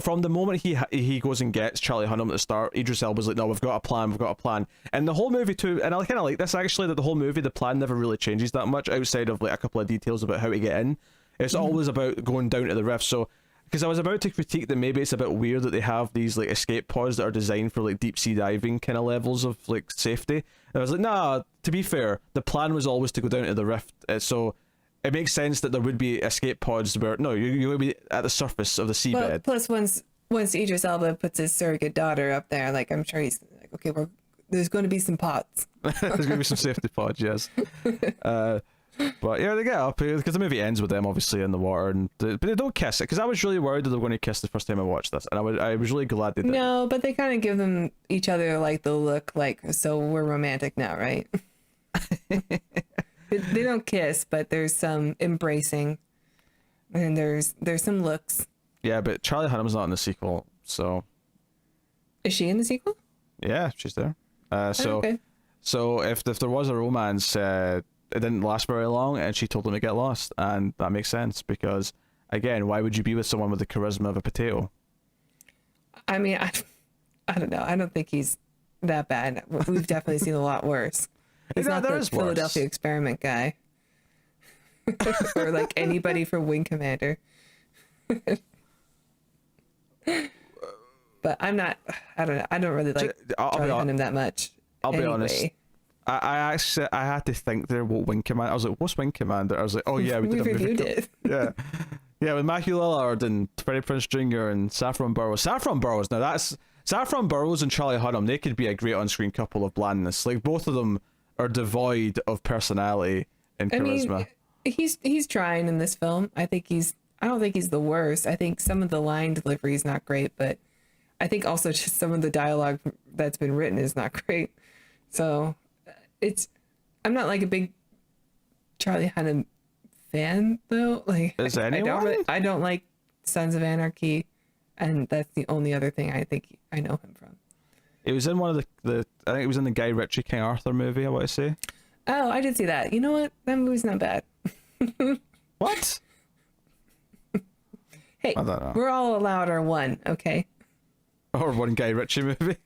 from the moment he goes and gets Charlie Hunnam at the start, Idris Elba's like, no, we've got a plan, and the whole movie too. And I kind of like this actually, that the whole movie, the plan never really changes that much outside of like a couple of details about how to get in. It's always about going down to the rift. So. Because I was about to critique that maybe it's a bit weird that they have these like escape pods that are designed for like deep sea diving kind of levels of like safety. And I was like, nah, to be fair, the plan was always to go down to the rift. So it makes sense that there would be escape pods where, no, you're going to be at the surface of the seabed. Well, plus once Idris Elba puts his surrogate daughter up there, like I'm sure he's like, okay, there's going to be some pods. There's going to be some safety pods, yes. But yeah, they get up because the movie ends with them obviously in the water, but they don't kiss it because I was really worried that they were going to kiss the first time I watched this, and I was really glad they did. No, but they kind of give them each other like the look, like, so we're romantic now, right? They don't kiss, but there's some embracing, and there's some looks. Yeah, but Charlie Hunnam's not in the sequel, so. Is she in the sequel? Yeah, she's there. Okay. So if there was a romance, it didn't last very long, and she told him to get lost, and that makes sense because, again, why would you be with someone with the charisma of a potato? I mean, I don't know. I don't think he's that bad. We've definitely seen a lot worse. He's not the Philadelphia Experiment guy, or like anybody from Wing Commander. But I'm not. I don't know. I don't really like Charlie Hunnam that much. I'll be honest. I actually had to think there what Wing Commander. I was like, what's Wing Commander? I was like, oh yeah, we did a movie. Reviewed it. Yeah, with Matthew Lillard and Freddie Prinze Jr. and Saffron Burrows. Now that's Saffron Burrows and Charlie Hunnam. They could be a great on-screen couple of blandness. Like both of them are devoid of personality and charisma. I mean, he's trying in this film. I don't think he's the worst. I think some of the line delivery is not great, but I think also just some of the dialogue that's been written is not great. So. I'm not like a big Charlie Hunnam fan though. Like, is anyone? I don't like Sons of Anarchy, and that's the only other thing I think I know him from. It was in one of the I think it was in the Guy Ritchie King Arthur movie. I want to say. Oh, I did see that. You know what? That movie's not bad. What? Hey, I don't know. We're all allowed our one, okay? Or one Guy Ritchie movie.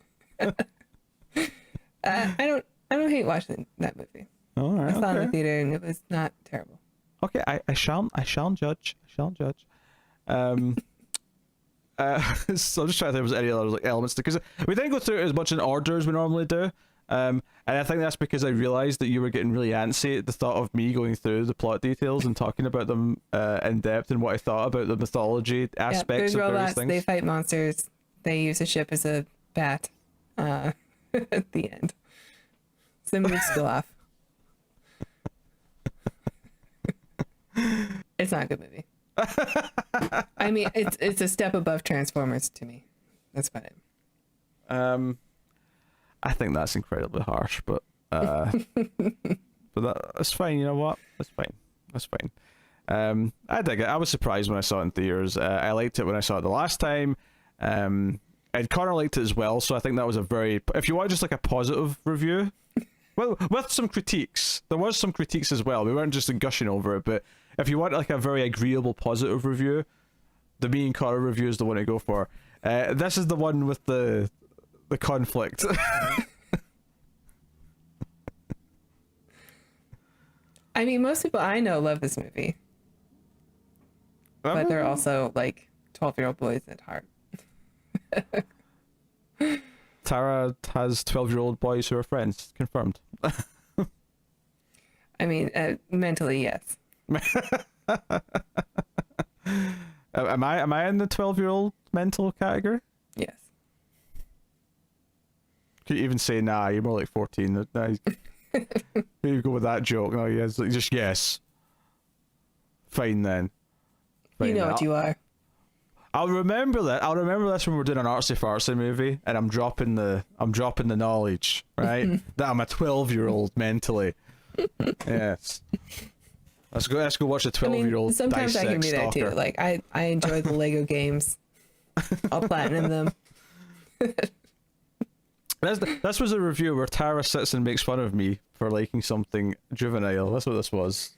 I don't hate watching that movie. All right. I saw it in the theater and it was not terrible. Okay, I shan't judge. So I'm just trying to think if there's any other like elements because we didn't go through it as much in order as we normally do. And I think that's because I realized that you were getting really antsy at the thought of me going through the plot details and talking about them in depth and what I thought about the mythology aspects there's of various robots, things. They fight monsters. They use a ship as a bat. at the end. So the moves go off. It's not a good movie. I mean, it's a step above Transformers to me. That's about it. I think that's incredibly harsh, but that's fine. You know what? That's fine. That's fine. I dig it. I was surprised when I saw it in theaters. I liked it when I saw it the last time. And Connor liked it as well, so I think that was a very... If you want just like a positive review, well, with some critiques. There was some critiques as well. We weren't just gushing over it, but if you want like a very agreeable positive review, the me and Connor review is the one to go for. This is the one with the conflict. I mean, most people I know love this movie. But they're also like 12-year-old boys at heart. Tara has 12-year-old boys who are friends. Confirmed. I mean, mentally, yes. Am I in the 12-year-old mental category? Yes. Could you even say, nah, you're more like 14? Nah, you go with that joke. No, yes, just yes. Fine then. Fine, you know what you are. I'll remember that. I'll remember this when we're doing an artsy fartsy movie, and I'm dropping the knowledge, right? That I'm a 12-year-old mentally. Yes. Let's go watch a 12-year-old. Sometimes I can do that too. Like I enjoy the Lego games. I'll platinum them. This was a review where Tara sits and makes fun of me for liking something juvenile. That's what this was.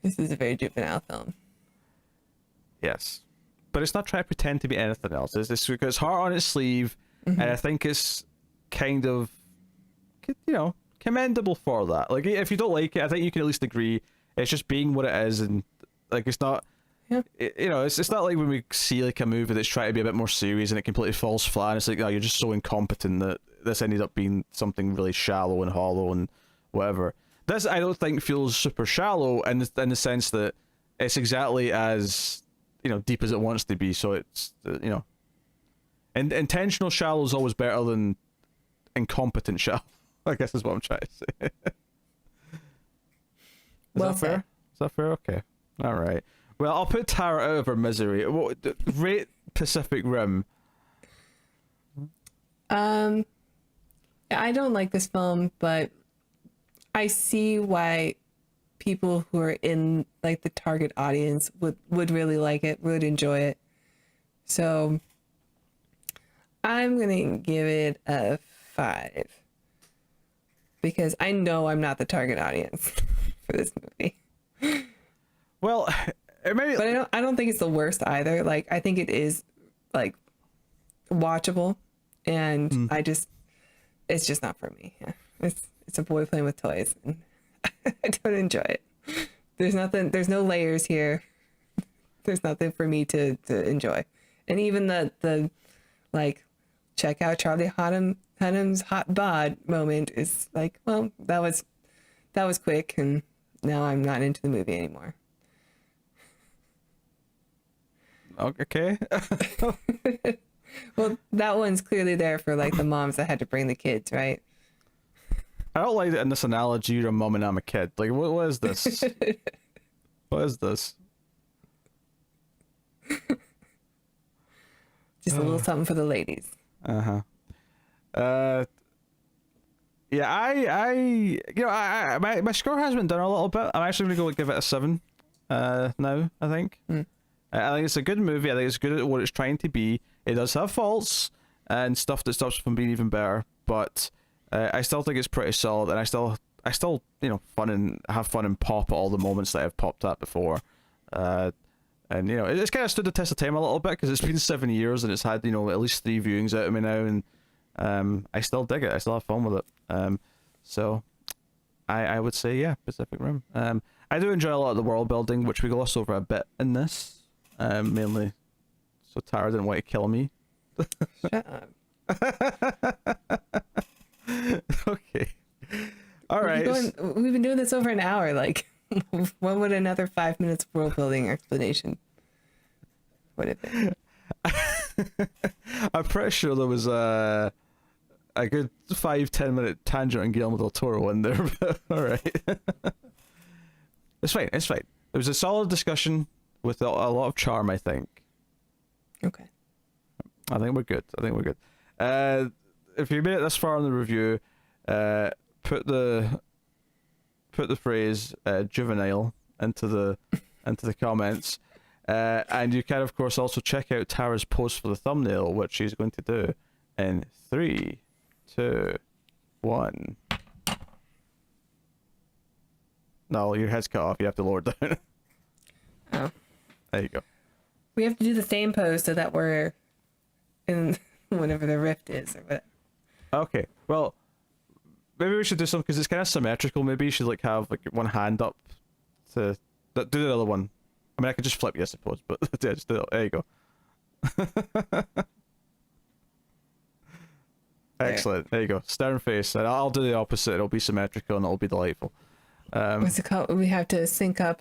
This is a very juvenile film. Yes. But it's not trying to pretend to be anything else. It's got its heart on its sleeve, and I think it's kind of, commendable for that. Like, if you don't like it, I think you can at least agree it's just being what it is, and like it's not. Yeah. It's not like when we see like a movie that's trying to be a bit more serious and it completely falls flat. And it's like, oh, you're just so incompetent that this ended up being something really shallow and hollow and whatever. This I don't think feels super shallow in the sense that it's exactly as deep as it wants to be. So it's and intentional shallow is always better than incompetent shallow. I guess is what I'm trying to say. Well that fair? Is that fair? Okay. All right. Well, I'll put Tara out of her misery. Rate Pacific Rim. I don't like this film, but I see why people who are in like the target audience would really like it, would enjoy it. So I'm gonna give it a 5 because I know I'm not the target audience for this movie. Well, maybe, but I don't think it's the worst either. Like, I think it is like watchable, and it's just not for me. Yeah. It's a boy playing with toys, and I don't enjoy it. There's no layers here. There's nothing for me to enjoy. And even the like, check out Charlie Hunnam's hot bod moment is like, well, that was quick, and now I'm not into the movie anymore. Okay. Well, that one's clearly there for like the moms that had to bring the kids, right? I don't like it in this analogy. You're a mom and I'm a kid. Like, what is this? What is this? Just a little something for the ladies. Yeah, my score has been done a little bit. I'm actually gonna go give it a 7. Now I think. I think it's a good movie. I think it's good at what it's trying to be. It does have faults and stuff that stops it from being even better, but I still think it's pretty solid, and I still have fun and pop at all the moments that I've popped at before. And it's kind of stood the test of time a little bit because it's been 7 years and it's had at least 3 viewings out of me now, and I still dig it. I still have fun with it. So I would say, yeah, Pacific Rim. I do enjoy a lot of the world building, which we gloss over a bit in this. Mainly so Tara didn't want to kill me. Shut up. Okay. All right. We've been doing this over an hour. Like, what would another 5 minutes of world building explanation would have been? I'm pretty sure there was a good 5-10 minute tangent on Guillermo del Toro in there, but alright. It's fine, it's fine. It was a solid discussion with a lot of charm, I think. Okay. I think we're good. If you made it this far in the review, put the phrase juvenile into the comments. And you can, of course, also check out Tara's post for the thumbnail, which she's going to do in 3, 2, 1. No, your head's cut off. You have to lower it down. Oh. There you go. We have to do the same pose so that we're in whatever the rift is or whatever. Okay. Well, maybe we should do something because it's kind of symmetrical. Maybe you should like have like one hand up to do the other one. I mean, I could just flip you, I suppose, but yeah, just do it. There you go. Excellent. There you go. Stern face. And I'll do the opposite. It'll be symmetrical and it'll be delightful. What's it called? We have to sync up.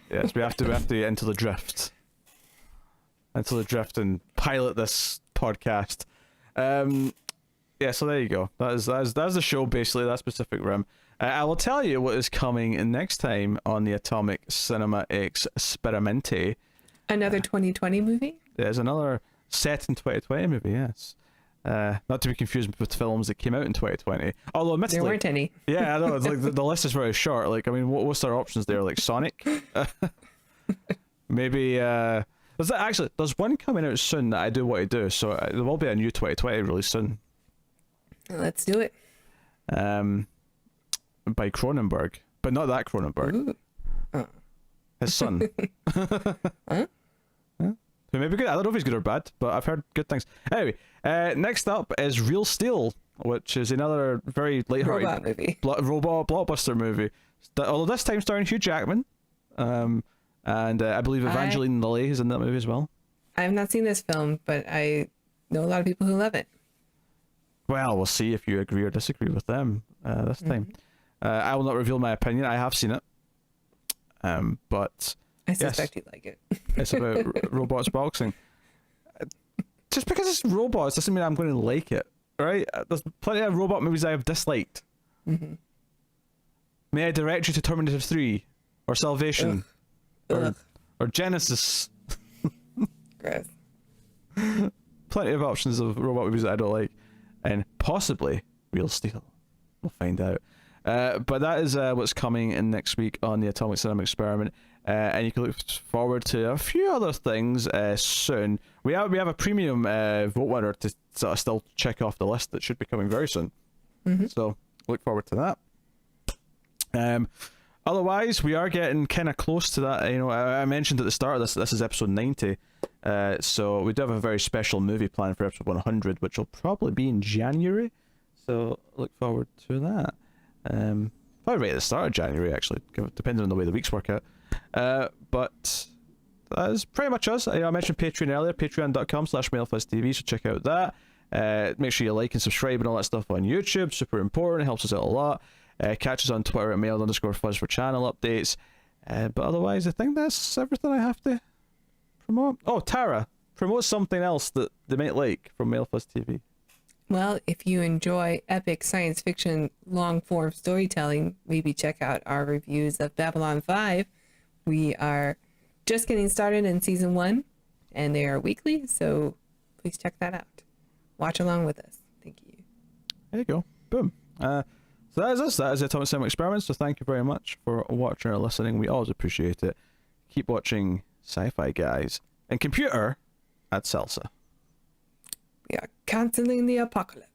Yes, we have to get into the drift. Into the drift and pilot this podcast. Yeah, so there you go. That's the show, basically, that specific rim. I will tell you what is coming next time on the Atomic Cinema Experimente. Another 2020 movie? There's another set in 2020 movie, yes. Not to be confused with films that came out in 2020. Although, admittedly, There weren't any. Yeah, I know. It's like the list is very short. Like, I mean, what's our options there? Like Sonic? Maybe, there's one coming out soon that I do want to do, so there will be a new 2020 really soon. Let's do it. By Cronenberg, but not that Cronenberg. Oh. His son. Huh? Yeah. Who may be good. I don't know if he's good or bad, but I've heard good things. Anyway, next up is Real Steel, which is another very lighthearted Robot movie. Robot blockbuster movie. Although this time starring Hugh Jackman, and I believe Evangeline Lilly is in that movie as well. I have not seen this film, but I know a lot of people who love it. Well, we'll see if you agree or disagree with them this time. I will not reveal my opinion. I have seen it. But I suspect you like it. It's about robots boxing. Just because it's robots doesn't mean I'm going to like it, right? There's plenty of robot movies I have disliked. Mm-hmm. May I direct you to Terminator 3 or Salvation or Genesis? Gross. Plenty of options of robot movies that I don't like, and possibly Real Steel. We'll find out. But that is what's coming in next week on the Atomic Cinema Experiment, and you can look forward to a few other things soon. We have a premium vote winner to sort of still check off the list that should be coming very soon. Mm-hmm. So look forward to that. Otherwise, we are getting kind of close to that. You know, I mentioned at the start of this is episode 90. So we do have a very special movie planned for episode 100, which will probably be in January. So look forward to that. Probably right at the start of January, actually, depending on the way the weeks work out. But that is pretty much us. I mentioned Patreon earlier, patreon.com/MailFuzzTV, so check out that. Make sure you like and subscribe and all that stuff on YouTube. Super important, helps us out a lot. Catch us on Twitter at mail_fuzz for channel updates. But otherwise, I think that's everything I have to promote. Oh, Tara, promote something else that they might like from MailFuzz TV. Well, if you enjoy epic science fiction long-form storytelling, maybe check out our reviews of Babylon 5. We are just getting started in season 1, and they are weekly, so please check that out. Watch along with us. Thank you. There you go. Boom. So that is us. That is the Atomic Cinema Experiment. So thank you very much for watching or listening. We always appreciate it. Keep watching Sci-Fi Guys and Computer at Salsa. We are canceling the apocalypse.